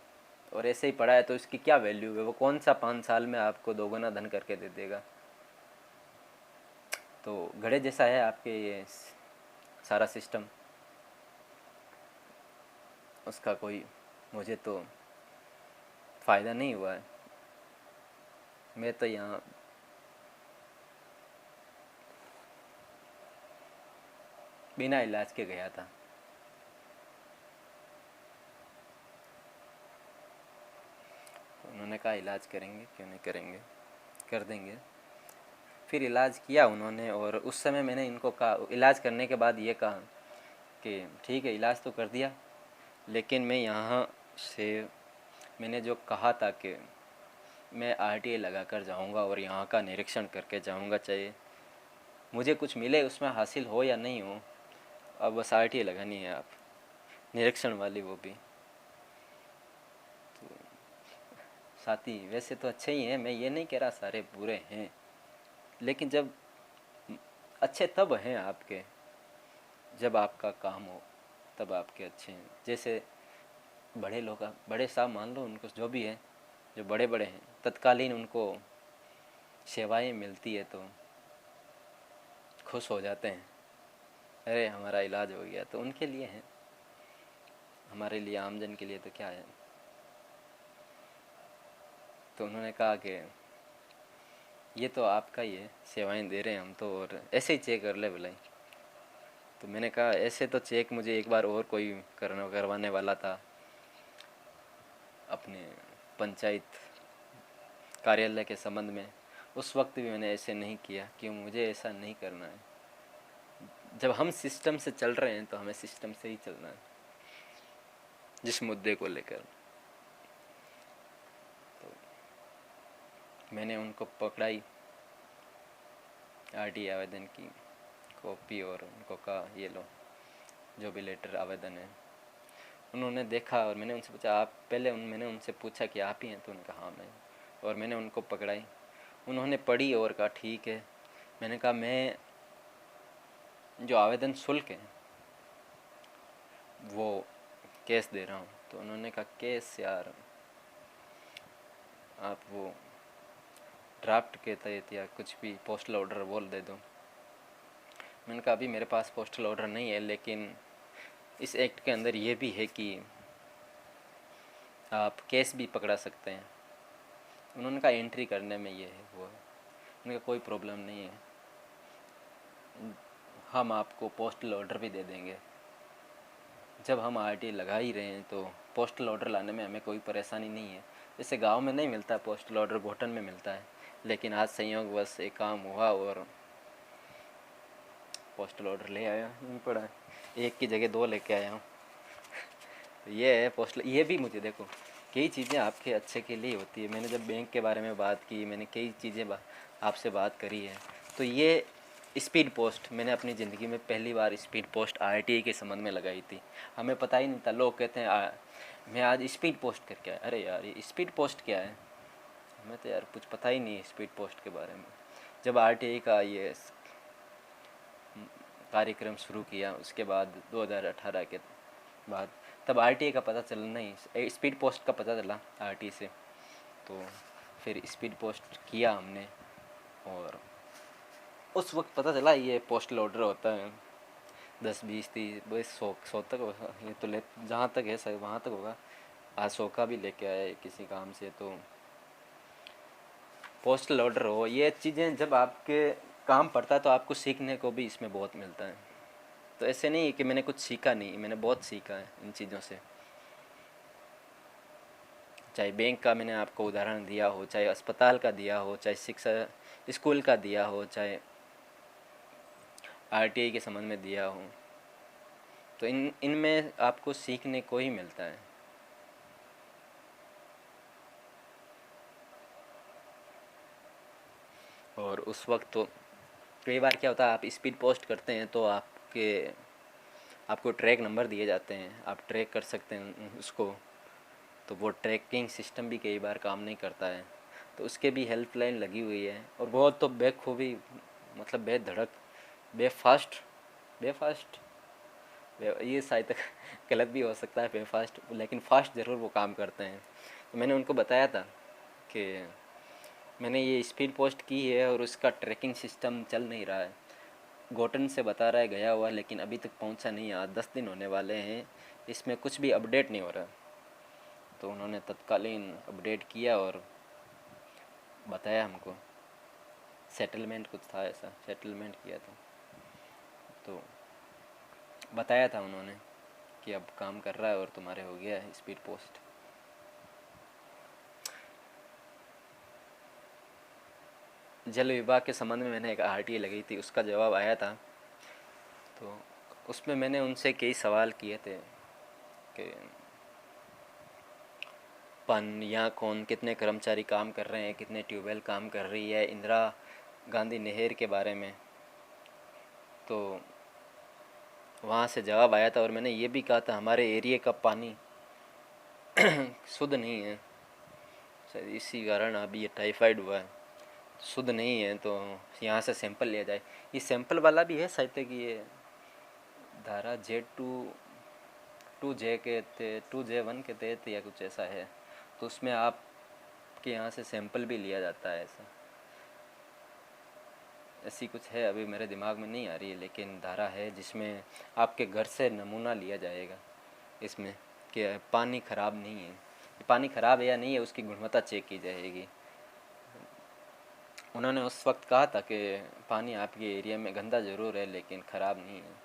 Speaker 1: और ऐसे ही पड़ा है, तो इसकी क्या वैल्यू है? वो कौन सा 5 साल में आपको दोगुना धन करके दे देगा? तो घड़े जैसा है आपके ये सारा सिस्टम। उसका कोई मुझे तो फ़ायदा नहीं हुआ है। मैं तो यहाँ बिना इलाज के गया था। तो उन्होंने कहा इलाज करेंगे, क्यों नहीं करेंगे, कर देंगे। फिर इलाज किया उन्होंने, और उस समय मैंने इनको कहा, इलाज करने के बाद ये कहा कि ठीक है इलाज तो कर दिया, लेकिन मैं यहाँ से, मैंने जो कहा था कि मैं आरटीए लगा कर जाऊँगा और यहाँ का निरीक्षण करके जाऊँगा, चाहे मुझे कुछ मिले उसमें हासिल हो या नहीं हो, अब बस आरटीए लगानी है, आप निरीक्षण वाली वो भी। तो साथी वैसे तो अच्छे ही हैं, मैं ये नहीं कह रहा सारे बुरे हैं, लेकिन जब अच्छे तब हैं आपके जब आपका काम हो, तब आपके अच्छे हैं। जैसे बड़े लोग, बड़े साहब मान लो, उनको जो भी है, जो बड़े बड़े हैं, तत्कालीन उनको सेवाएं मिलती है तो खुश हो जाते हैं, अरे हमारा इलाज हो गया। तो उनके लिए है, हमारे लिए आमजन के लिए तो क्या है। तो उन्होंने कहा कि ये तो आपका ही है, सेवाएं दे रहे हैं हम तो, और ऐसे ही चेक कर ले भलाई। तो मैंने कहा ऐसे तो चेक मुझे एक बार और कोई करवाने वाला था अपने पंचायत कार्यालय के संबंध में, उस वक्त भी मैंने ऐसे नहीं किया, क्यों, मुझे ऐसा नहीं करना है। जब हम सिस्टम से चल रहे हैं तो हमें सिस्टम से ही चलना है, जिस मुद्दे को लेकर। तो मैंने उनको पकड़ाई आरटीए आवेदन की कॉपी और उनको कहा ये लो जो भी लेटर आवेदन है। उन्होंने देखा और मैंने उनसे पूछा आप पहले मैंने उनसे पूछा कि आप ही हैं? तो उन्होंने कहा हाँ मैं। और मैंने उनको पकड़ाई, उन्होंने पढ़ी और कहा ठीक है। मैंने कहा मैं जो आवेदन शुल्क है वो कैश दे रहा हूँ। तो उन्होंने कहा कैश यार, आप वो ड्राफ्ट के तहत या कुछ भी पोस्टल ऑर्डर बोल दे दो। मैंने कहा अभी मेरे पास पोस्टल ऑर्डर नहीं है, लेकिन इस एक्ट के अंदर ये भी है कि आप केस भी पकड़ा सकते हैं। उन्होंने कहा एंट्री करने में ये है वो है। उनका कोई प्रॉब्लम नहीं है, हम आपको पोस्टल ऑर्डर भी दे देंगे। जब हम आरटीए लगा ही रहे हैं तो पोस्टल ऑर्डर लाने में हमें कोई परेशानी नहीं है। जैसे गांव में नहीं मिलता पोस्टल ऑर्डर, घोटन में मिलता है, लेकिन आज संयोगवश एक काम हुआ और पोस्टल ऑर्डर ले आया, नहीं पड़ा है, एक की जगह 2 लेके आया हूँ। ये है पोस्टल। ये भी मुझे देखो, कई चीज़ें आपके अच्छे के लिए होती है। मैंने जब बैंक के बारे में बात की, मैंने कई चीज़ें आपसे बात करी है, तो ये स्पीड पोस्ट मैंने अपनी ज़िंदगी में पहली बार स्पीड पोस्ट आरटीए के संबंध में लगाई थी। हमें पता ही नहीं था, लोग कहते हैं मैं आज स्पीड पोस्ट करके आया। अरे यार ये स्पीड पोस्ट क्या है? हमें तो यार कुछ पता ही नहीं है स्पीड पोस्ट के बारे में। जब आरटीए का ये कार्यक्रम शुरू किया उसके बाद 2018 के बाद, तब आरटीए का पता चला नहीं, स्पीड पोस्ट का पता चला आरटीए से। तो फिर स्पीड पोस्ट किया हमने, और उस वक्त पता चला ये पोस्टल ऑर्डर होता है 10 20 30 बस 100 तक होगा। ये तो ले जहाँ तक है सर वहाँ तक होगा। आज 100 का भी लेके आया किसी काम से। तो पोस्टल ऑर्डर हो, ये चीज़ें जब आपके काम पड़ता है तो आपको सीखने को भी इसमें बहुत मिलता है। तो ऐसे नहीं कि मैंने कुछ सीखा नहीं, मैंने बहुत सीखा है इन चीज़ों से। चाहे बैंक का मैंने आपको उदाहरण दिया हो, चाहे अस्पताल का दिया हो, चाहे शिक्षा स्कूल का दिया हो, चाहे आरटीआई के संबंध में दिया हो, तो इनमें आपको सीखने को ही मिलता है। और उस वक्त तो कई बार क्या होता है, आप स्पीड पोस्ट करते हैं तो आपको ट्रैक नंबर दिए जाते हैं, आप ट्रैक कर सकते हैं उसको। तो वो ट्रैकिंग सिस्टम भी कई बार काम नहीं करता है, तो उसके भी हेल्पलाइन लगी हुई है। और बहुत तो बेखूबी, मतलब बेधड़क, बेफास्ट ये शायद तक गलत भी हो सकता है फास्ट, लेकिन फास्ट ज़रूर वो काम करते हैं। तो मैंने उनको बताया था कि मैंने ये स्पीड पोस्ट की है और उसका ट्रैकिंग सिस्टम चल नहीं रहा है। गोटन से बता रहा है गया हुआ, लेकिन अभी तक पहुंचा नहीं है। आज 10 दिन होने वाले हैं, इसमें कुछ भी अपडेट नहीं हो रहा। तो उन्होंने तत्कालीन अपडेट किया और बताया हमको, सेटलमेंट कुछ था ऐसा, सेटलमेंट किया था। तो बताया था उन्होंने कि अब काम कर रहा है और तुम्हारे हो गया है स्पीड पोस्ट। जल विभाग के संबंध में मैंने एक आरटीआई लगाई थी, उसका जवाब आया था। तो उसमें मैंने उनसे कई सवाल किए थे कि यहाँ कौन कितने कर्मचारी काम कर रहे हैं, कितने ट्यूबवेल काम कर रही है, इंदिरा गांधी नहर के बारे में। तो वहाँ से जवाब आया था और मैंने ये भी कहा था हमारे एरिया का पानी शुद्ध नहीं है, शायद इसी कारण अभी ये टाइफाइड हुआ है, शुद्ध नहीं है। तो यहाँ से सैंपल लिया जाए। ये सैंपल वाला भी है शायद कि ये धारा J के 2J1 के तहत या कुछ ऐसा है। तो उसमें आपके यहाँ से सैंपल भी लिया जाता है, ऐसी कुछ है, अभी मेरे दिमाग में नहीं आ रही है, लेकिन धारा है जिसमें आपके घर से नमूना लिया जाएगा इसमें कि पानी ख़राब नहीं है, पानी ख़राब है या नहीं है उसकी गुणवत्ता चेक की जाएगी। उन्होंने उस वक्त कहा था कि पानी आपके एरिया में गंदा ज़रूर है लेकिन ख़राब नहीं है।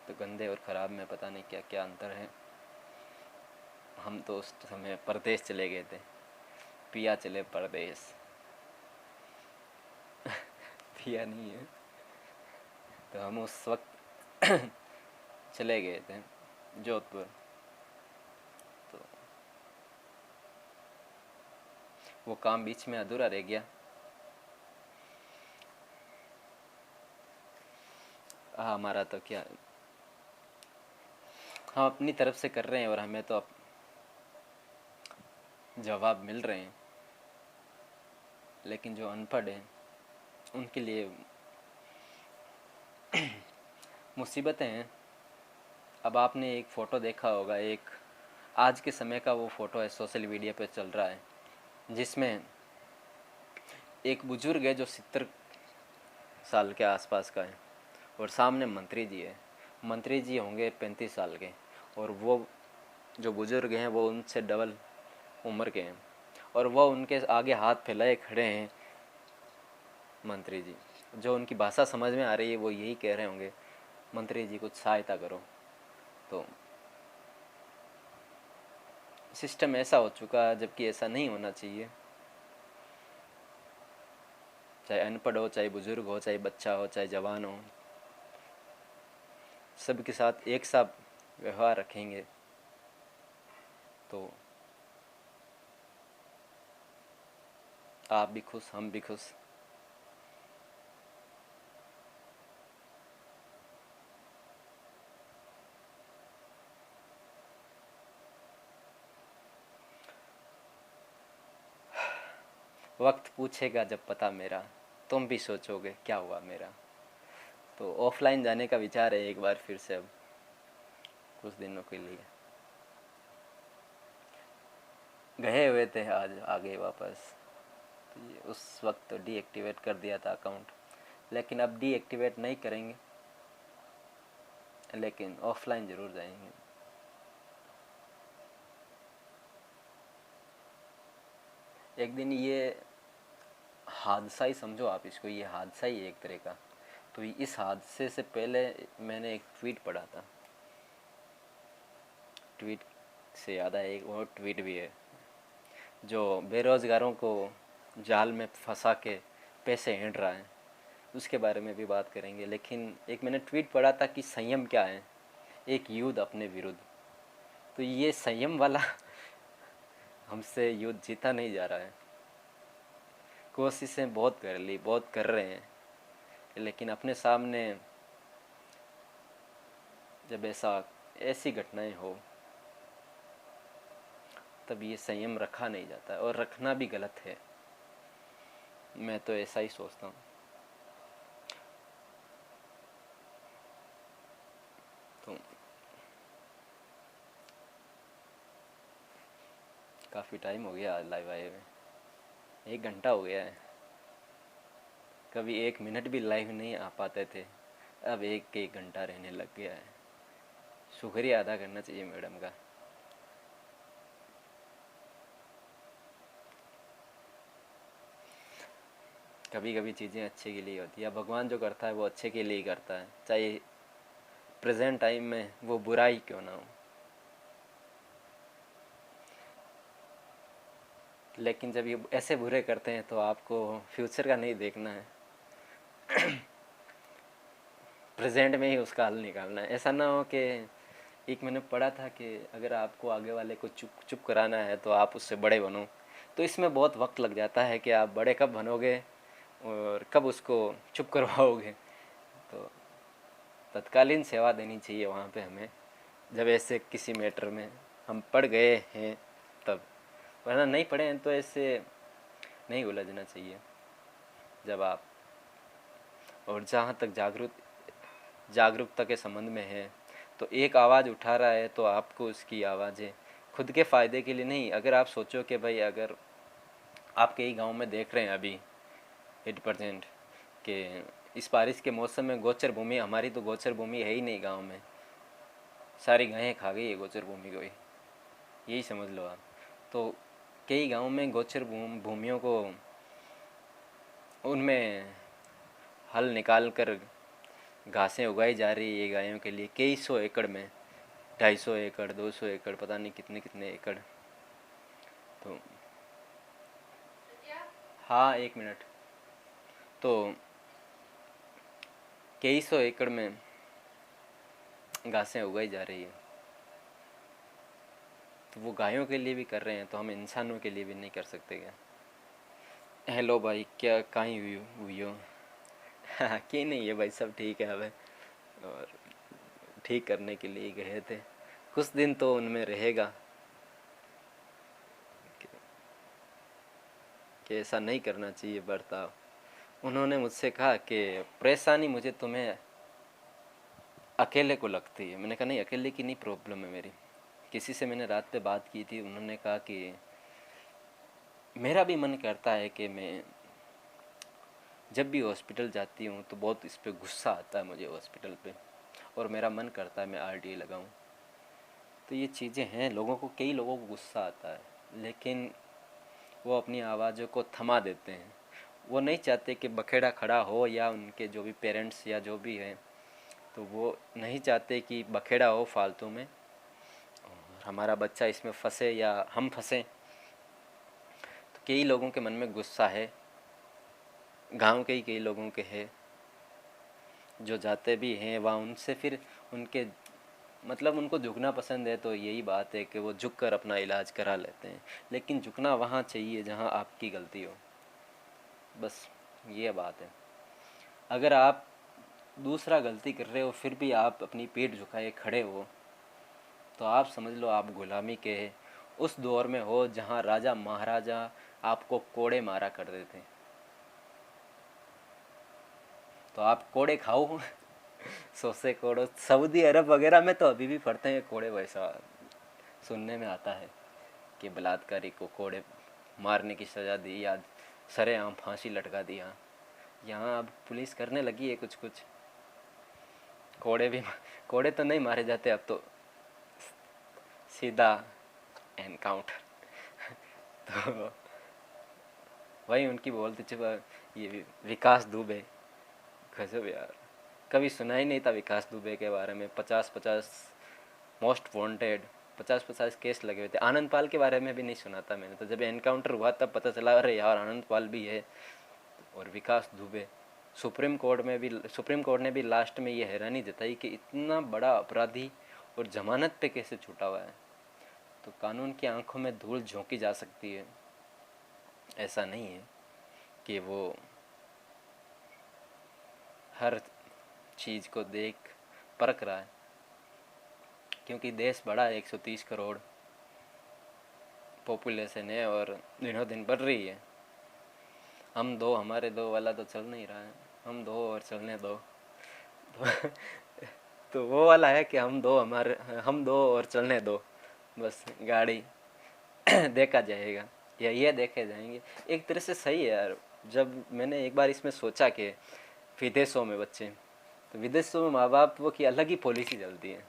Speaker 1: तो गंदे और ख़राब में पता नहीं क्या क्या अंतर है। हम तो उस समय परदेश चले गए थे, पिया चले परदेश पिया नहीं है। तो हम उस वक्त चले गए थे जोधपुर। तो वो काम बीच में अधूरा रह गया। हाँ, हमारा तो क्या, हम अपनी तरफ से कर रहे हैं और हमें तो जवाब मिल रहे हैं, लेकिन जो अनपढ़ हैं उनके लिए मुसीबतें हैं। अब आपने एक फ़ोटो देखा होगा, एक आज के समय का वो फ़ोटो है, सोशल मीडिया पे चल रहा है, जिसमें एक बुजुर्ग है जो 70 साल के आसपास का है और सामने मंत्री जी है। मंत्री जी होंगे 35 साल के और वो जो बुजुर्ग हैं वो उनसे डबल उम्र के हैं और वह उनके आगे हाथ फैलाए खड़े हैं। मंत्री जी, जो उनकी भाषा समझ में आ रही है वो यही कह रहे होंगे, मंत्री जी कुछ सहायता करो। तो सिस्टम ऐसा हो चुका है जबकि ऐसा नहीं होना चाहिए। चाहे अनपढ़ हो, चाहे बुजुर्ग हो, चाहे बच्चा हो, चाहे जवान हो, सबके साथ एक सा व्यवहार रखेंगे तो आप भी खुश, हम भी खुश। वक्त पूछेगा जब पता मेरा, तुम भी सोचोगे क्या हुआ मेरा। तो ऑफलाइन जाने का विचार है एक बार फिर से, अब कुछ दिनों के लिए गए हुए थे, आज आ गए वापस। तो ये उस वक्त तो डीएक्टिवेट कर दिया था अकाउंट, लेकिन अब डीएक्टिवेट नहीं करेंगे, लेकिन ऑफलाइन ज़रूर जाएंगे। एक दिन ये हादसा ही समझो आप इसको, ये हादसा ही है एक तरह का। तो इस हादसे से पहले मैंने एक ट्वीट पढ़ा था, ट्वीट से याद आया एक और ट्वीट भी है जो बेरोज़गारों को जाल में फंसा के पैसे ऐंठ रहा है, उसके बारे में भी बात करेंगे। लेकिन एक मैंने ट्वीट पढ़ा था कि संयम क्या है, एक युद्ध अपने विरुद्ध। तो ये संयम वाला हमसे युद्ध जीता नहीं जा रहा है। कोशिशें बहुत कर ली, बहुत कर रहे हैं, लेकिन अपने सामने जब ऐसी घटनाएं हो तब ये संयम रखा नहीं जाता और रखना भी गलत है। मैं तो ऐसा ही सोचता हूँ। तो काफ़ी टाइम हो गया लाइव आए हुए, 1 घंटा हो गया है। कभी 1 मिनट भी लाइव नहीं आ पाते थे, अब 1 घंटा रहने लग गया है। शुक्रिया अदा करना चाहिए मैडम का। कभी कभी चीज़ें अच्छे के लिए होती है, भगवान जो करता है वो अच्छे के लिए ही करता है, चाहे प्रेजेंट टाइम में वो बुरा ही क्यों ना हो। लेकिन जब ये ऐसे बुरे करते हैं तो आपको फ्यूचर का नहीं देखना है, प्रेजेंट में ही उसका हल निकालना है। ऐसा ना हो कि एक मैंने पढ़ा था कि अगर आपको आगे वाले को चुप चुप कराना है तो आप उससे बड़े बनो। तो इसमें बहुत वक्त लग जाता है कि आप बड़े कब बनोगे और कब उसको चुप करवाओगे। तो तत्कालीन सेवा देनी चाहिए वहाँ पे हमें, जब ऐसे किसी मैटर में हम पड़ गए हैं तब, वरना नहीं पड़े हैं तो ऐसे नहीं उलझना चाहिए। जब आप, और जहाँ तक जागरूकता के संबंध में है, तो एक आवाज़ उठा रहा है तो आपको उसकी आवाज़ें खुद के फ़ायदे के लिए नहीं, अगर आप सोचो कि भाई अगर आप कई गांव में देख रहे हैं अभी 8% कि इस बारिश के मौसम में गोचर भूमि, हमारी तो गोचर भूमि है ही नहीं गांव में, सारी गायें खा गई है गोचर भूमि को ही, यही समझ लो आप। तो कई गांव में गोचर भूमियों को उनमें हल निकाल कर घासें उगाई जा रही है गायों के लिए, कई सौ एकड़ में, 250 एकड़ 200 एकड़, पता नहीं कितने कितने एकड़। तो हाँ 1 मिनट। तो कई सौ एकड़ में घासें उगाई जा रही है, तो वो गायों के लिए भी कर रहे हैं, तो हम इंसानों के लिए भी नहीं कर सकते क्या? हेलो भाई, क्या कहीं हुई हो? हाँ कि नहीं है भाई, सब ठीक है हमें, और ठीक करने के लिए गए थे, कुछ दिन तो उनमें रहेगा कि ऐसा नहीं करना चाहिए बर्ताव। उन्होंने मुझसे कहा कि परेशानी मुझे तुम्हें अकेले को लगती है। मैंने कहा नहीं, अकेले की नहीं प्रॉब्लम है मेरी, किसी से मैंने रात पे बात की थी, उन्होंने कहा कि मेरा भी मन करता है कि मैं जब भी हॉस्पिटल जाती हूँ तो बहुत इस पर गुस्सा आता है मुझे हॉस्पिटल पे, और मेरा मन करता है मैं आरटीए लगाऊँ। तो ये चीज़ें हैं, लोगों को, कई लोगों को गुस्सा आता है, लेकिन वो अपनी आवाज़ों को थमा देते हैं। वो नहीं चाहते कि बखेड़ा खड़ा हो, या उनके जो भी पेरेंट्स या जो भी हैं, तो वो नहीं चाहते कि बखेड़ा हो फालतू में और हमारा बच्चा इसमें फंसे या हम फंसे। तो कई लोगों के मन में गुस्सा है, गांव के ही कई लोगों के है, जो जाते भी हैं वहाँ उनसे फिर उनके मतलब उनको झुकना पसंद है, तो यही बात है कि वो झुक कर अपना इलाज करा लेते हैं। लेकिन झुकना वहाँ चाहिए जहाँ आपकी गलती हो, बस ये बात है। अगर आप दूसरा गलती कर रहे हो फिर भी आप अपनी पीठ झुकाए खड़े हो, तो आप समझ लो आप गुलामी के उस दौर में हो जहाँ राजा महाराजा आपको कोड़े मारा करते थे। तो आप कोड़े खाओ। 100 से कोड़ो, सऊदी अरब वगैरह में तो अभी भी पड़ते हैं कोड़े, वैसा सुनने में आता है कि बलात्कारी को कोड़े मारने की सज़ा दी या सरेआम फांसी लटका दिया। यहाँ अब पुलिस करने लगी है कुछ कुछ, कोड़े भी, कोड़े तो नहीं मारे जाते अब तो, सीधा एनकाउंटर। तो वही उनकी बोलते चुप, ये विकास दुबे, गजब यार, कभी सुना ही नहीं था विकास दुबे के बारे में। 50-50 मोस्ट वांटेड, 50-50 केस लगे हुए थे। आनंद पाल के बारे में भी नहीं सुना था मैंने, तो जब एनकाउंटर हुआ तब पता चला अरे यार आनंद पाल भी है और विकास दुबे। सुप्रीम कोर्ट ने भी लास्ट में ये हैरानी जताई कि इतना बड़ा अपराधी और जमानत पे कैसे छूटा हुआ है। तो कानून की आंखों में धूल झोंकी जा सकती है, ऐसा नहीं है कि वो हर चीज़ को देख परख रहा है, क्योंकि देश बड़ा है, 130 करोड़ पॉपुलेशन है और दिनों दिन बढ़ रही है। हम दो हमारे दो वाला तो चल नहीं रहा है, हम दो और चलने दो। तो, वो वाला है कि हम दो और चलने दो, बस गाड़ी देखा जाएगा या ये देखे जाएंगे। एक तरह से सही है यार। जब मैंने एक बार इसमें सोचा कि विदेशों में बच्चे, तो विदेशों में माँ बाप वो की अलग ही पॉलिसी चलती है।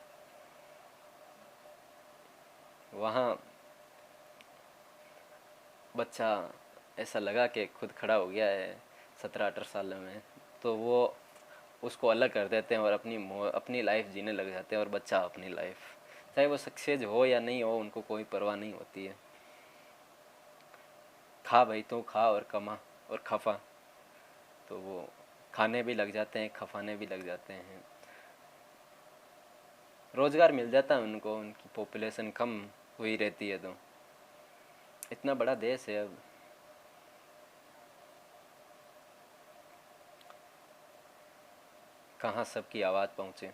Speaker 1: वहाँ बच्चा ऐसा लगा कि खुद खड़ा हो गया है 17-18 साल में, तो वो उसको अलग कर देते हैं और अपनी लाइफ जीने लग जाते हैं। और बच्चा अपनी लाइफ, चाहे वो सक्सेस हो या नहीं हो, उनको कोई परवाह नहीं होती है। खा भाई, तो खा और कमा और खफा, तो वो खाने भी लग जाते हैं, खफाने भी लग जाते हैं। रोज़गार मिल जाता है उनको, उनकी पॉपुलेशन कम हुई रहती है। तो इतना बड़ा देश है, अब कहाँ सबकी आवाज़ पहुँचे।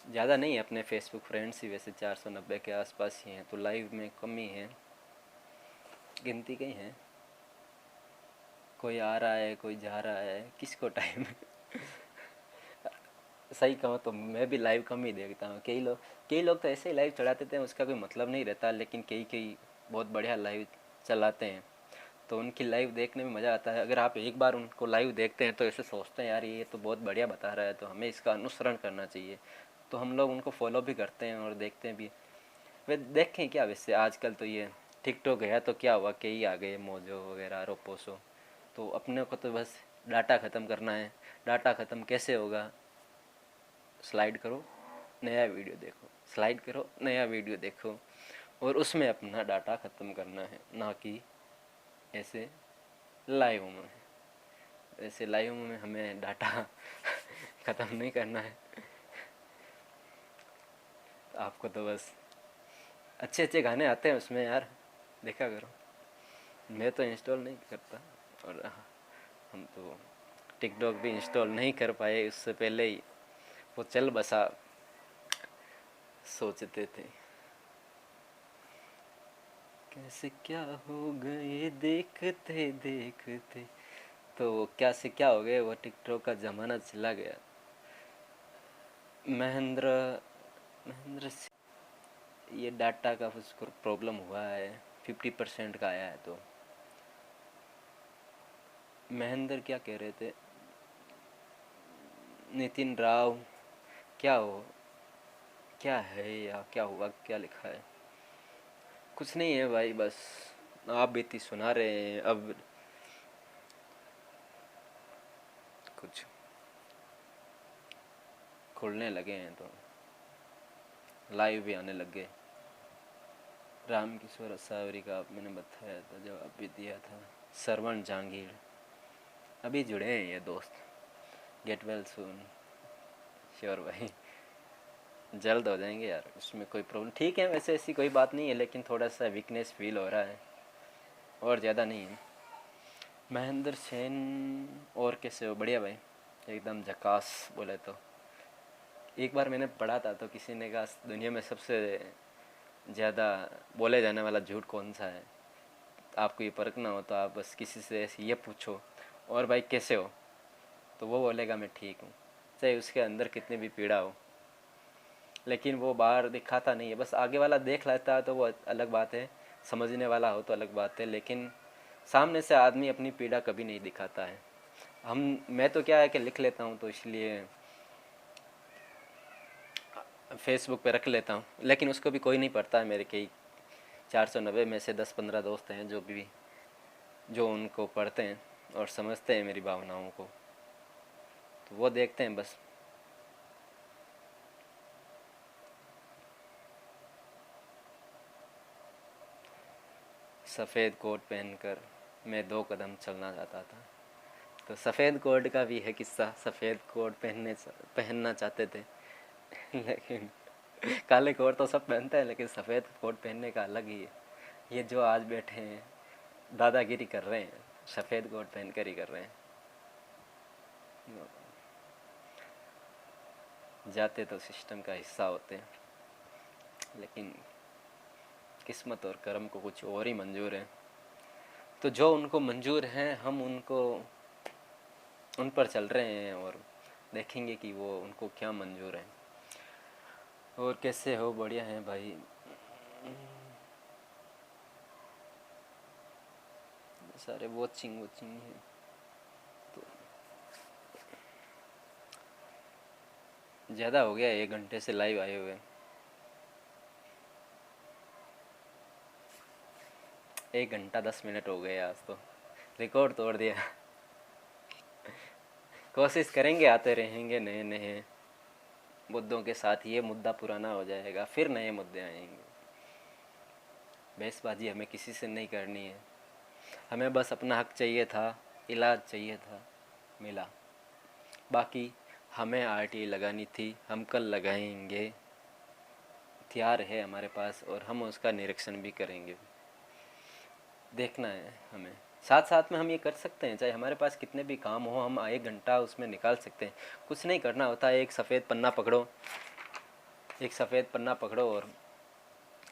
Speaker 1: ज़्यादा नहीं है अपने फेसबुक फ्रेंड्स ही, वैसे 490 के आसपास ही हैं, तो लाइव में कम ही है, गिनती कहीं है। कोई आ रहा है, कोई जा रहा है, किसको टाइम है। सही कहूँ तो मैं भी लाइव कम ही देखता हूँ। कई लोग तो ऐसे ही लाइव चढ़ाते थे, उसका कोई मतलब नहीं रहता, लेकिन कई कई बहुत बढ़िया लाइव चलाते हैं, तो उनकी लाइव देखने में मज़ा आता है। अगर आप एक बार उनको लाइव देखते हैं तो ऐसे सोचते हैं यार ये तो बहुत बढ़िया बता रहा है, तो हमें इसका अनुसरण करना चाहिए। तो हम लोग उनको फॉलो भी करते हैं और देखते भी। वे देखें क्या, वैसे आजकल तो ये टिकटॉक है, तो क्या हुआ, कई आ गए मोजो वगैरह, रोपोसो। तो अपने को तो बस डाटा ख़त्म करना है। डाटा ख़त्म कैसे होगा, स्लाइड करो नया वीडियो देखो, स्लाइड करो नया वीडियो देखो, और उसमें अपना डाटा ख़त्म करना है, ना कि ऐसे लाइव में। ऐसे लाइव में हमें डाटा ख़त्म नहीं करना है। आपको तो बस अच्छे अच्छे गाने आते हैं उसमें यार, देखा करो। मैं तो इंस्टॉल नहीं करता, और हम तो टिकटॉक भी इंस्टॉल नहीं कर पाए, उससे पहले ही वो चल बसा सोचते थे। कैसे क्या हो गए देखते देखते, तो क्या से क्या हो गए, वो टिकटॉक का ज़माना चला गया। महेंद्र महेंद्र ये डाटा का उसको प्रॉब्लम हुआ है, 50% का आया है। तो महेंद्र क्या कह रहे थे, नितिन राव, क्या हो, क्या है या क्या हुआ, क्या लिखा है। कुछ नहीं है भाई, बस आप बीती सुना रहे हैं। अब कुछ खुलने लगे हैं तो लाइव भी आने लग गए। राम किशोर असावरी का मैंने बताया था, जवाब भी दिया था। श्रवण जहांगीर अभी जुड़े हैं ये दोस्त, गेट वेल सून। श्योर भाई, जल्द हो जाएंगे यार, उसमें कोई प्रॉब्लम ठीक है। वैसे ऐसी कोई बात नहीं है, लेकिन थोड़ा सा वीकनेस फील हो रहा है, और ज़्यादा नहीं है। महेंद्र सेन, और कैसे हो? बढ़िया भाई, एकदम झकास। बोले तो एक बार मैंने पढ़ा था, तो किसी ने कहा दुनिया में सबसे ज़्यादा बोले जाने वाला झूठ कौन सा है। आपको ये परखना हो तो आप बस किसी से ये पूछो, और भाई कैसे हो, तो वो बोलेगा मैं ठीक हूँ, चाहे उसके अंदर कितनी भी पीड़ा हो। लेकिन वो बाहर दिखाता नहीं है, बस आगे वाला देख लेता है तो वो अलग बात है, समझने वाला हो तो अलग बात है, लेकिन सामने से आदमी अपनी पीड़ा कभी नहीं दिखाता है। मैं तो क्या है कि लिख लेता हूँ, तो इसलिए फेसबुक पे रख लेता हूँ, लेकिन उसको भी कोई नहीं पढ़ता है। मेरे कई 490 में से 10-15 दोस्त हैं जो उनको पढ़ते हैं और समझते हैं मेरी भावनाओं को, तो वो देखते हैं बस। सफ़ेद कोट पहनकर मैं 2 कदम चलना चाहता था। तो सफ़ेद कोट का भी है किस्सा। सफ़ेद कोट पहनना चाहते थे, लेकिन काले कोट तो सब पहनते हैं, लेकिन सफ़ेद कोट पहनने का अलग ही है। ये जो आज बैठे हैं दादागिरी कर रहे हैं, सफ़ेद कोट पहन कर ही कर रहे हैं। जाते तो सिस्टम का हिस्सा होते हैं, लेकिन किस्मत और कर्म को कुछ और ही मंजूर है। तो जो उनको मंजूर है, हम उनको उन पर चल रहे हैं और देखेंगे कि वो उनको क्या मंजूर है। और कैसे हो? बढ़िया हैं भाई। सारे वॉचिंग है। तो ज़्यादा हो गया, 1 घंटे से लाइव आए हुए। 1 घंटा 10 मिनट हो गए आज तो। रिकॉर्ड तोड़ दिया। कोशिश करेंगे, आते रहेंगे नए नए मुद्दों के साथ। ये मुद्दा पुराना हो जाएगा, फिर नए मुद्दे आएंगे। बहसबाजी हमें किसी से नहीं करनी है। हमें बस अपना हक चाहिए था, इलाज चाहिए था, मिला। बाकी हमें आरटीआई लगानी थी, हम कल लगाएंगे। हथियार है हमारे पास और हम उसका निरीक्षण भी करेंगे। देखना है हमें। साथ साथ में हम ये कर सकते हैं, चाहे हमारे पास कितने भी काम हो, हम 1 घंटा उसमें निकाल सकते हैं। कुछ नहीं करना होता है, एक सफ़ेद पन्ना पकड़ो, एक सफ़ेद पन्ना पकड़ो और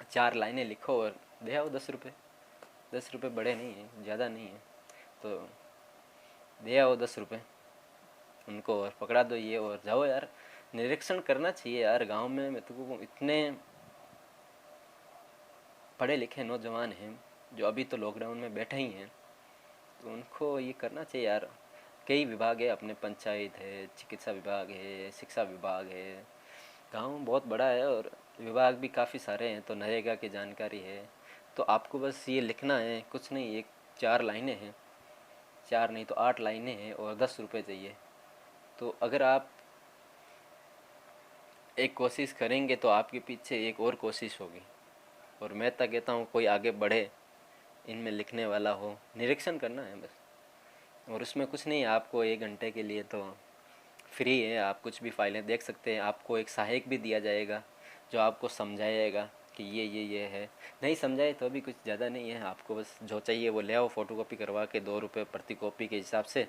Speaker 1: 4 लाइनें लिखो और दे आओ 10 रुपये। 10 रुपये बड़े नहीं हैं, ज़्यादा नहीं है, तो दे आओ 10 रुपये उनको और पकड़ा दो ये, और जाओ यार। निरीक्षण करना चाहिए यार। गांव में मैं तो इतने पढ़े लिखे नौजवान हैं जो अभी तो लॉकडाउन में बैठे ही हैं, तो उनको ये करना चाहिए यार। कई विभाग है अपने, पंचायत है, चिकित्सा विभाग है, शिक्षा विभाग है। गांव बहुत बड़ा है और विभाग भी काफ़ी सारे हैं, तो नरेगा की जानकारी है। तो आपको बस ये लिखना है, कुछ नहीं, एक 4 लाइनें हैं, 4 नहीं तो 8 लाइनें हैं और 10 रुपये चाहिए। तो अगर आप एक कोशिश करेंगे तो आपके पीछे एक और कोशिश होगी। और मैं तो कहता हूँ कोई आगे बढ़े, इनमें लिखने वाला हो, निरीक्षण करना है बस। और उसमें कुछ नहीं, आपको 1 घंटे के लिए तो फ्री है, आप कुछ भी फाइलें देख सकते हैं। आपको एक सहायक भी दिया जाएगा जो आपको समझाएगा कि ये है। नहीं समझाए तो भी कुछ ज़्यादा नहीं है, आपको बस जो चाहिए वो ले आओ, फ़ोटो कॉपी करवा के 2 रुपये प्रति कॉपी के हिसाब से।